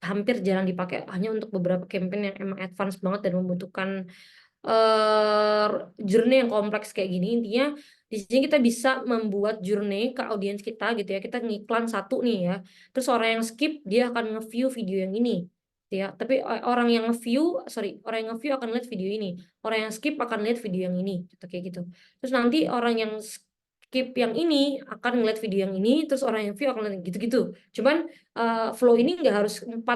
Speaker 1: hampir jarang dipakai, hanya untuk beberapa campaign yang emang advance banget dan membutuhkan uh, journey yang kompleks kayak gini. Intinya di sini kita bisa membuat journey ke audiens kita gitu ya. Kita ngiklan satu nih ya. Terus orang yang skip dia akan nge-view video yang ini. gitu ya. Tapi orang yang nge-view akan lihat video ini, orang yang skip akan lihat video yang ini, gitu, kayak gitu. Terus nanti orang yang skip yang ini akan ngeliat video yang ini, terus orang yang view akan lihat gitu-gitu. Cuman flow ini nggak harus 4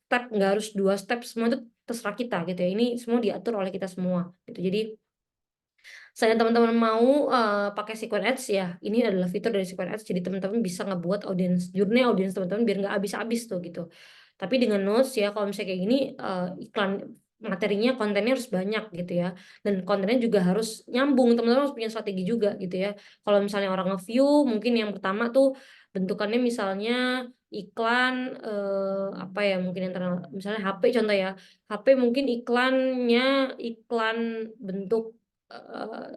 Speaker 1: step, nggak harus 2 step, semua itu terserah kita gitu ya. Ini semua diatur oleh kita semua gitu. Jadi saya teman-teman mau pakai Sequence Ads ya, ini adalah fitur dari Sequence Ads, jadi teman-teman bisa ngebuat journey audience teman-teman biar nggak habis-habis tuh gitu. Tapi dengan Notes ya, kalau misalnya kayak gini iklan materinya, kontennya harus banyak gitu ya, dan kontennya juga harus nyambung, teman-teman harus punya strategi juga gitu ya. Kalau misalnya orang nge-view, mungkin yang pertama tuh bentukannya misalnya iklan apa ya, mungkin yang terkenal misalnya HP contoh ya, HP mungkin iklan bentuk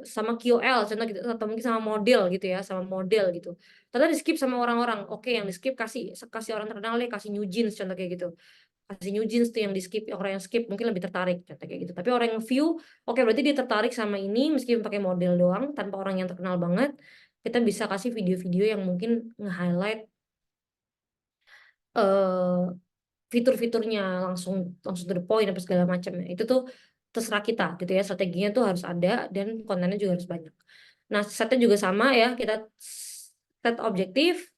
Speaker 1: sama KOL contoh gitu, atau mungkin sama model gitu ya, sama model gitu. Ternyata di skip sama orang-orang. Oke, yang di skip kasih kasih orang terkenal deh, kasih New Jeans contoh kayak gitu. Kasih New Jeans tuh yang di skip, orang yang skip mungkin lebih tertarik contoh kayak gitu. Tapi orang yang view, oke berarti dia tertarik sama ini meskipun pakai model doang tanpa orang yang terkenal banget. Kita bisa kasih video-video yang mungkin nge-highlight eh fitur-fiturnya langsung langsung to the point apa segala macam. Itu tuh terserah kita gitu ya, strateginya tuh harus ada dan kontennya juga harus banyak. Nah, setnya juga sama ya, kita set objektif,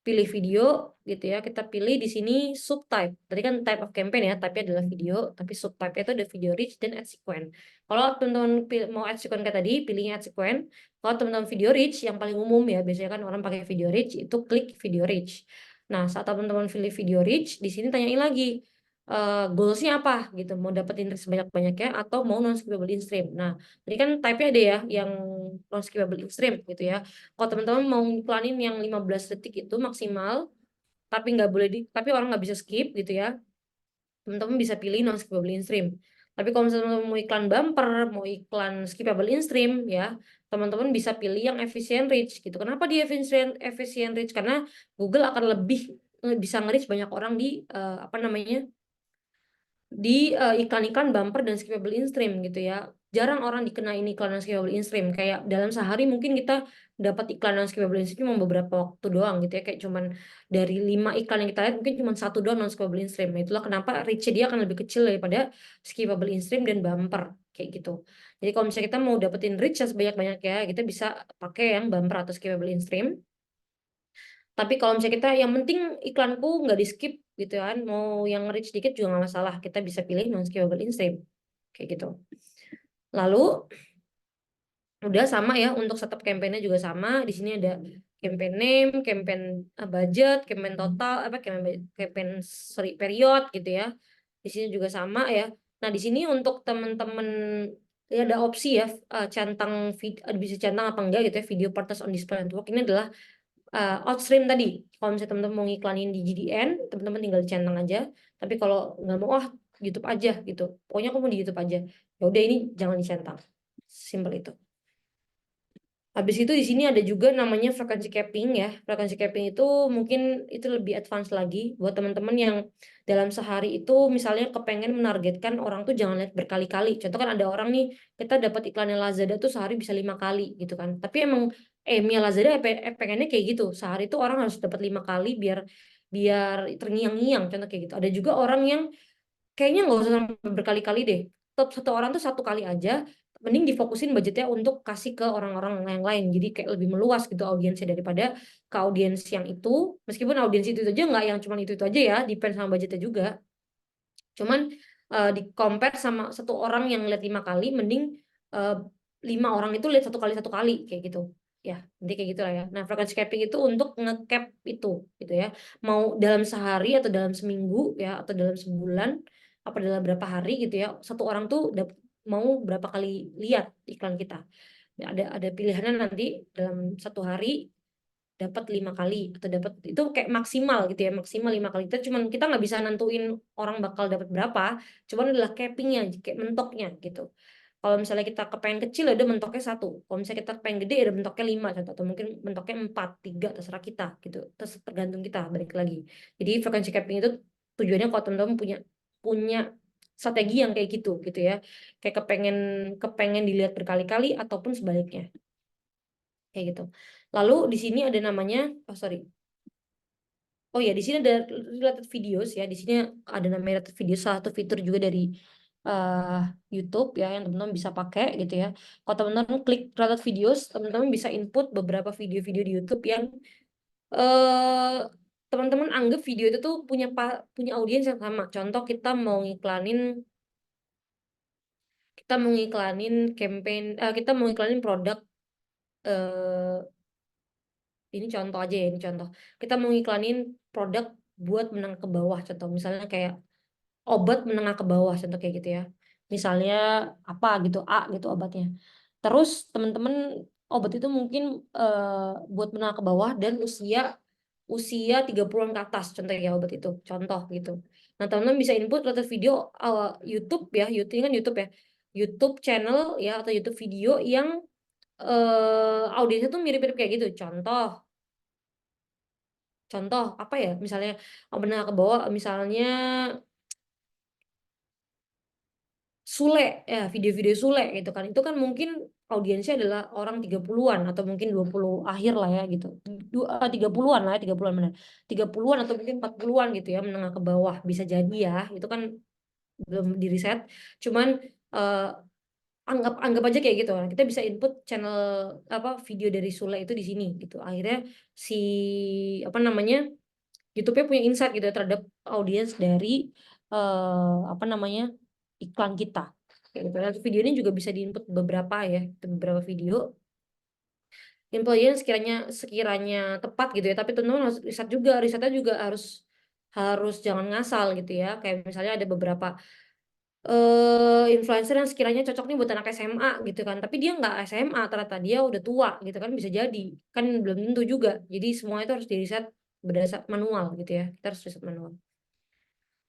Speaker 1: pilih video gitu ya, kita pilih di sini subtype. Tadi kan type of campaign ya, type adalah video, tapi subtype itu ada video rich dan ad sequence. Kalau teman-teman mau ad sequence kayak tadi, pilihnya ad sequence. Kalau teman-teman video rich yang paling umum ya, biasanya kan orang pakai video rich, itu klik video rich. Nah, saat teman-teman pilih video rich, di sini tanyain lagi goalsnya apa gitu, mau dapetin reach sebanyak-banyaknya atau mau non skippable in stream. Nah, tadi kan type-nya ada ya yang non skippable in stream gitu ya. Kalau teman-teman mau iklanin yang 15 detik itu maksimal, tapi nggak boleh tapi orang nggak bisa skip gitu ya, teman-teman bisa pilih non skippable in stream. Tapi kalau misalnya mau iklan bumper, mau iklan skippable in stream ya, teman-teman bisa pilih yang efficient reach gitu. Kenapa dia efficient reach? Karena Google akan lebih bisa nge-reach banyak orang di apa namanya, di iklan-iklan bumper dan skippable in stream gitu ya. Jarang orang dikenain iklan dan skippable in stream. Kayak dalam sehari mungkin kita dapat iklan dan skippable in stream beberapa waktu doang gitu ya. Kayak cuman dari 5 iklan yang kita lihat mungkin cuma 1 doang non skippable in stream. Nah, itulah kenapa reach dia akan lebih kecil daripada skippable in stream dan bumper kayak gitu. Jadi kalau misalnya kita mau dapetin reach yang sebanyak-banyak ya, kita bisa pakai yang bumper atau skippable in stream. Tapi kalau misalnya kita yang penting iklanku nggak di skip gitu kan, mau yang reach dikit juga nggak masalah, kita bisa pilih non skippable in stream kayak gitu. Lalu udah sama ya untuk setup campaign-nya juga sama. Di sini ada campaign name, campaign budget, campaign total, apa campaign sorry period gitu ya. Di sini juga sama ya. Nah, di sini untuk teman-teman ya ada opsi ya centang bisa centang apa enggak gitu ya, video purchase on display network ini adalah outstream tadi. Kalau misalnya teman-teman mau ngiklanin di GDN, teman-teman tinggal centang aja. Tapi kalau nggak mau, YouTube aja gitu. Pokoknya aku mau di YouTube aja. Ya udah, ini jangan dicentang. Simpel itu. Habis itu di sini ada juga namanya frequency capping ya. Frequency capping itu mungkin itu lebih advance lagi buat teman-teman yang dalam sehari itu misalnya kepengen menargetkan orang tuh jangan lihat berkali-kali. Contoh kan ada orang nih, kita dapat iklannya Lazada tuh sehari bisa 5 kali gitu kan. Tapi emang Mia Lazada pengennya kayak gitu. Sehari tuh orang harus dapat 5 kali biar biar terngiang-ngiang contoh kayak gitu. Ada juga orang yang kayaknya nggak usah sampai berkali-kali deh. Tetap satu orang tuh 1 kali aja, mending difokusin budgetnya untuk kasih ke orang-orang yang lain. Jadi kayak lebih meluas gitu audiensnya daripada ke audiens yang itu. Meskipun audiens itu aja nggak yang cuma itu aja ya, depend sama budgetnya juga. Cuman di compare sama 1 orang yang lihat 5 kali, mending 5 orang itu lihat 1 kali kayak gitu. Ya, nanti kayak gitu lah ya. Nah, frequency capping itu untuk nge-cap itu gitu ya. Mau dalam sehari atau dalam seminggu ya, atau dalam sebulan, apa dalam berapa hari gitu ya. 1 orang tuh mau berapa kali lihat iklan kita. Ya, ada pilihannya nanti dalam 1 hari dapat 5 kali atau dapat itu kayak maksimal gitu ya, maksimal 5 kali. Kita nggak bisa nentuin orang bakal dapat berapa, cuman adalah cappingnya, kayak mentoknya gitu. Kalau misalnya kita kepengen kecil ada mentoknya 1, kalau misalnya kita kepengen gede ada mentoknya 5 contoh, atau mungkin mentoknya 4, 3 terserah kita gitu, tergantung kita balik lagi. Jadi frekuensi capping itu tujuannya kalau teman-teman punya punya strategi yang kayak gitu ya, kayak kepengen kepengen dilihat berkali-kali ataupun sebaliknya kayak gitu. Lalu di sini ada namanya, oh sorry, Oh ya, di sini ada related videos ya. Di sini ada namanya related video, salah satu fitur juga dari eh, YouTube ya yang teman-teman bisa pakai gitu ya. Kalau teman-teman klik related videos, teman-teman bisa input beberapa video-video di YouTube yang eh teman-teman anggap video itu tuh punya audiens yang sama. Contoh kita mau ngiklanin campaign, kita mau ngiklanin produk, eh ini contoh aja ya, ini contoh. Kita mau ngiklanin produk buat menengah ke bawah, contoh misalnya kayak obat menengah ke bawah, contoh kayak gitu ya. Misalnya apa gitu, A gitu obatnya. Terus teman-teman obat itu mungkin buat menengah ke bawah dan usia usia 30-an ke atas, contoh ya obat itu, contoh gitu. Nah, teman-teman bisa input related video YouTube ya, YouTube ini kan YouTube ya. YouTube channel ya atau YouTube video yang audiensnya tuh mirip-mirip kayak gitu. Contoh apa ya? Misalnya menengah ke bawah, misalnya Sule ya, video-video Sule gitu kan. Itu kan mungkin audiensnya adalah orang 30-an atau mungkin 20 akhir lah ya gitu. 30-an lah ya, 30-an benar. 30-an atau mungkin 40-an gitu ya, menengah ke bawah bisa jadi ya. Itu kan belum di riset. Cuman eh, anggap anggap aja kayak gitu. Nah, kita bisa input channel apa video dari Sule itu di sini gitu. Akhirnya si apa namanya? YouTube-nya punya insight gitu ya terhadap audiens dari apa namanya iklan kita. Kayak gitu. Nah, video ini juga bisa diinput beberapa ya, beberapa video. Influencer sekiranya sekiranya tepat gitu ya, tapi teman-teman harus riset juga, risetnya juga harus harus jangan ngasal gitu ya. Kayak misalnya ada beberapa influencer yang sekiranya cocok nih buat anak SMA gitu kan, tapi dia nggak SMA, ternyata dia udah tua gitu kan, bisa jadi kan belum tentu juga. Jadi semua itu harus diriset berdasar manual gitu ya, kita harus riset manual.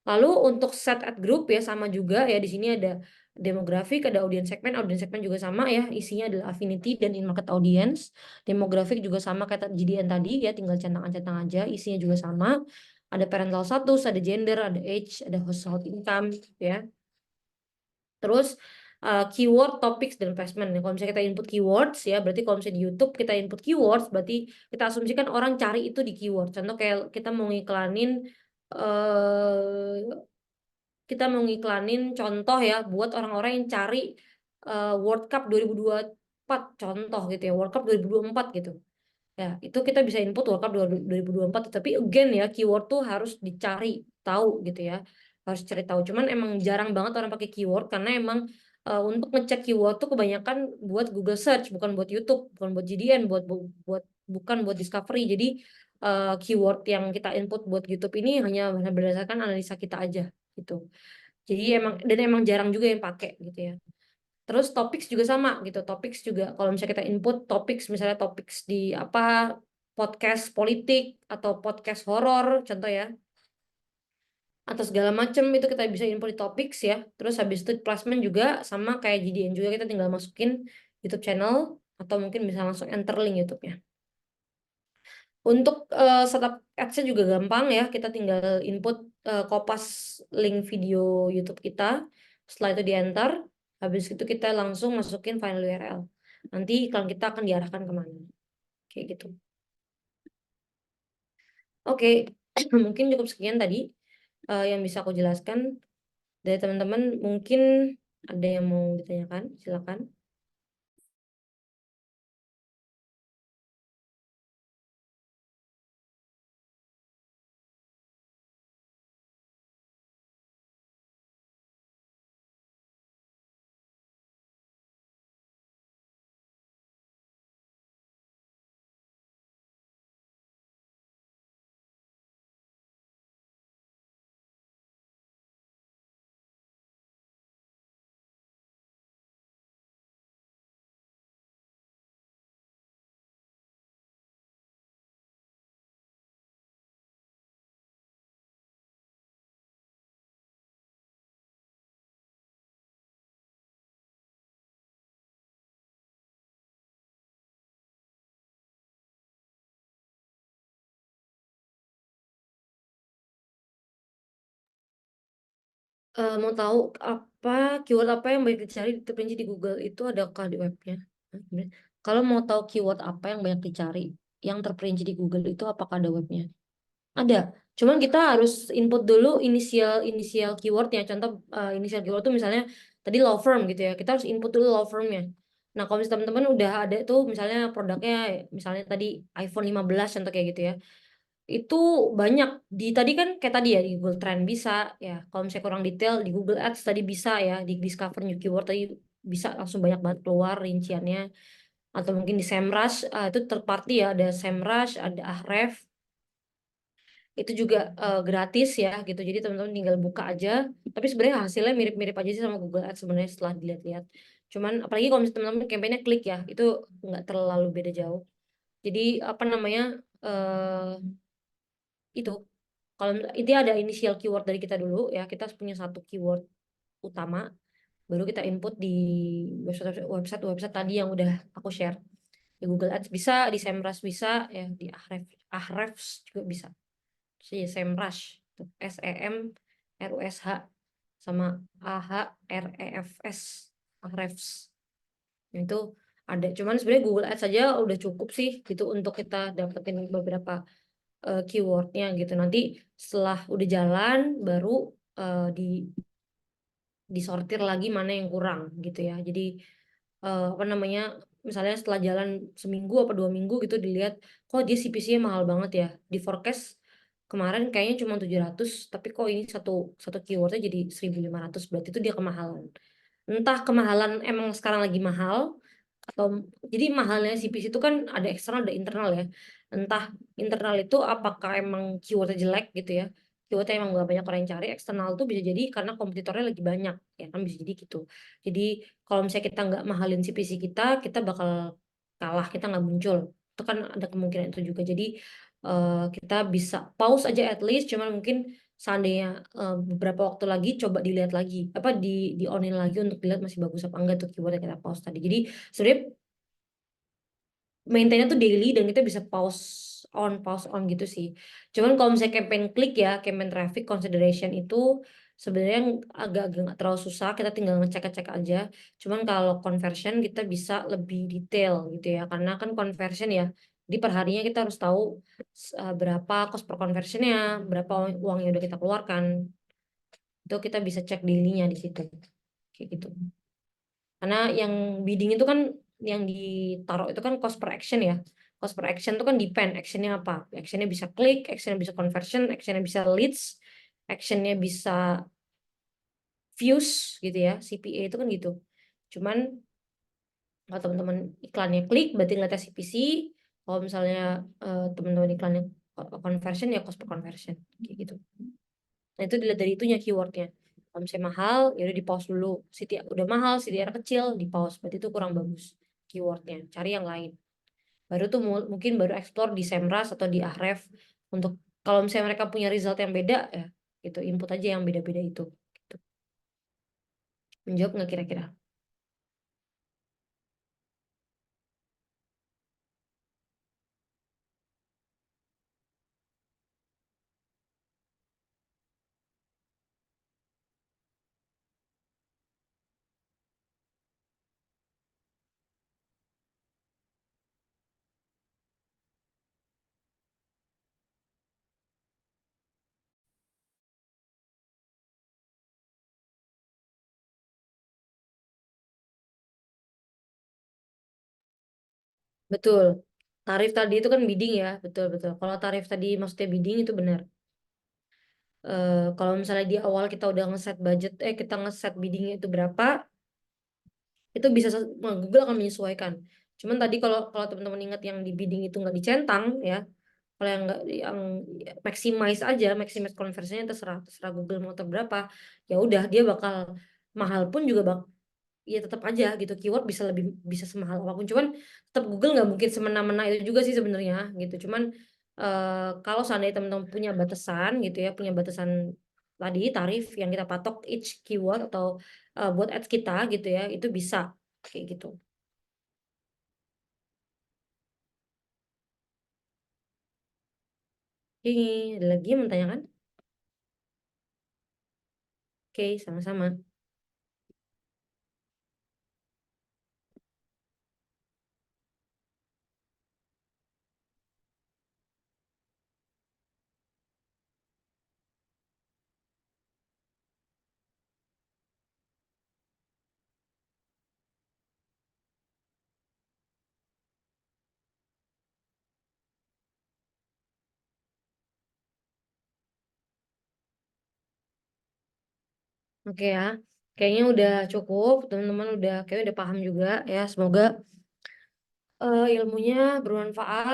Speaker 1: Lalu untuk set at group ya sama juga ya, di sini ada demografik, ada audience segmen juga sama ya, isinya adalah affinity dan in market audience. Demografik juga sama kayak GDN tadi ya, tinggal centang-centang aja, isinya juga sama. Ada parental status, ada gender, ada age, ada household income gitu ya. Terus keyword, topics, dan placement. Kalau misalnya kita input keywords ya, berarti kalau misalnya di YouTube kita input keywords, berarti kita asumsikan orang cari itu di keyword. Contoh kayak kita mau ngiklanin eh kita mau ngiklanin contoh ya buat orang-orang yang cari World Cup 2024 contoh gitu ya, World Cup 2024 gitu. Ya, itu kita bisa input World Cup 2024, tapi again ya keyword tuh harus dicari tahu gitu ya. Harus cari tahu. Cuman emang jarang banget orang pakai keyword karena emang untuk ngecek keyword tuh kebanyakan buat Google Search, bukan buat YouTube, bukan buat GDN, buat bukan buat discovery. Jadi keyword yang kita input buat YouTube ini hanya berdasarkan analisa kita aja gitu. Jadi emang jarang juga yang pakai gitu ya. Terus topics juga sama gitu. Topics juga kalau misalnya kita input topics, misalnya topics di apa podcast politik atau podcast horor contoh ya, atau segala macam itu kita bisa input di topics ya. Terus habis itu placement juga sama kayak GDN juga, kita tinggal masukin YouTube channel atau mungkin bisa langsung enter link YouTube-nya. Untuk setup ads-nya juga gampang ya. Kita tinggal input kopas link video YouTube kita. Setelah itu di-enter. Habis itu kita langsung masukin file URL. Nanti iklan kita akan diarahkan kemana. Kayak gitu. Oke, mungkin cukup sekian tadi yang bisa aku jelaskan. Dari teman-teman mungkin ada yang mau ditanyakan, silakan. Mau tahu apa keyword apa yang banyak dicari terperinci di Google itu adakah di webnya? Hah, gimana? Kalau mau tahu keyword apa yang banyak dicari yang terperinci di Google itu apakah ada webnya? Ada. Cuman kita harus input dulu inisial inisial keywordnya. Contoh inisial keyword tuh misalnya tadi law firm gitu ya. Kita harus input dulu law firmnya. Nah, kalau misalnya teman-teman udah ada tuh misalnya produknya misalnya tadi iPhone 15 contoh kayak gitu ya. Itu banyak di tadi kan kayak tadi ya di Google Trend bisa ya. Kalau misalnya kurang detail di Google Ads tadi bisa ya di discover new keyword tadi bisa langsung banyak banget keluar rinciannya atau mungkin di SEMrush itu third party ya ada SEMrush ada Ahref itu juga gratis ya gitu jadi teman-teman tinggal buka aja tapi sebenarnya hasilnya mirip-mirip aja sih sama Google Ads sebenarnya setelah dilihat-lihat cuman apalagi kalau misalnya teman-teman kampanye klik ya itu nggak terlalu beda jauh jadi apa namanya eh itu kalau itu ada initial keyword dari kita dulu ya kita harus punya satu keyword utama baru kita input di website tadi yang udah aku share di Google Ads bisa di SEMrush bisa ya di Ahrefs juga bisa si SEMrush SEMRUSH sama AHREFS Ahrefs itu ada cuman sebenarnya Google Ads saja udah cukup sih gitu untuk kita dapetin beberapa keywordnya gitu nanti setelah udah jalan baru di disortir lagi mana yang kurang gitu ya jadi apa namanya misalnya setelah jalan seminggu apa 2 minggu gitu dilihat kok dia CPC-nya mahal banget ya di forecast kemarin kayaknya cuma 700 tapi kok ini satu satu keywordnya jadi 1.500 berarti itu dia kemahalan entah kemahalan emang sekarang lagi mahal atau jadi mahalnya CPC itu kan ada eksternal ada internal ya entah internal itu apakah emang keywordnya jelek gitu ya keywordnya emang gak banyak orang yang cari eksternal tuh bisa jadi karena kompetitornya lagi banyak ya kan bisa jadi gitu jadi kalau misalnya kita nggak mahalin CPC kita bakal kalah kita nggak muncul itu kan ada kemungkinan itu juga jadi kita bisa pause aja at least cuman mungkin seandainya beberapa waktu lagi coba dilihat lagi apa di onin lagi untuk dilihat masih bagus apa enggak tuh keyword yang kita pause tadi jadi sebenarnya maintainnya tuh daily dan kita bisa pause on gitu sih. Cuman kalau misalnya campaign klik ya, campaign traffic consideration itu sebenarnya agak-agak nggak terlalu susah, kita tinggal ngecek-ngecek aja. Cuman kalau conversion kita bisa lebih detail gitu ya, karena kan conversion ya, di perharinya kita harus tahu berapa cost per conversionnya, berapa uang yang udah kita keluarkan. Itu kita bisa cek daily-nya di situ. Kayak gitu. Karena yang bidding itu kan yang ditaruh itu kan cost per action ya. Cost per action itu kan depend actionnya apa. Actionnya bisa klik, actionnya bisa conversion, actionnya bisa leads, actionnya bisa views gitu ya. CPA itu kan gitu. Cuman kalau teman-teman iklannya klik berarti ngeliatnya CPC. Kalau misalnya teman-teman iklannya conversion ya cost per conversion kayak gitu. Nah itu dilihat dari itunya keywordnya. Kalau misalnya mahal, ya udah di pause dulu. CTR udah mahal, CTR kecil, di pause. Berarti itu kurang bagus keywordnya. Cari yang lain. Baru tuh mungkin baru explore di Semrush atau di Ahref untuk kalau misalnya mereka punya result yang beda ya itu input aja yang beda-beda itu. Gitu. Menjawab nggak kira-kira? Betul. Tarif tadi itu kan bidding ya, betul betul. Kalau tarif tadi maksudnya bidding itu benar. Kalau misalnya di awal kita udah ngeset budget, kita ngeset biddingnya itu berapa, itu bisa Google akan menyesuaikan. Cuman tadi kalau kalau teman-teman ingat yang di bidding itu nggak dicentang ya, kalau yang nggak yang maximize aja, maximize conversinya terserah terserah Google mau berapa, ya udah dia bakal mahal pun juga ya tetap aja gitu keyword bisa lebih bisa semahal apapun cuman tetap Google nggak mungkin semena-mena itu juga sih sebenarnya gitu cuman kalau seandainya teman-teman punya batasan gitu ya punya batasan tadi tarif yang kita patok each keyword atau buat ads kita gitu ya itu bisa kayak gitu. Oke, ada lagi yang mau tanyakan? Oke, sama-sama. Oke ya. Kayaknya udah cukup, teman-teman udah kayaknya udah paham juga ya. Semoga ilmunya bermanfaat.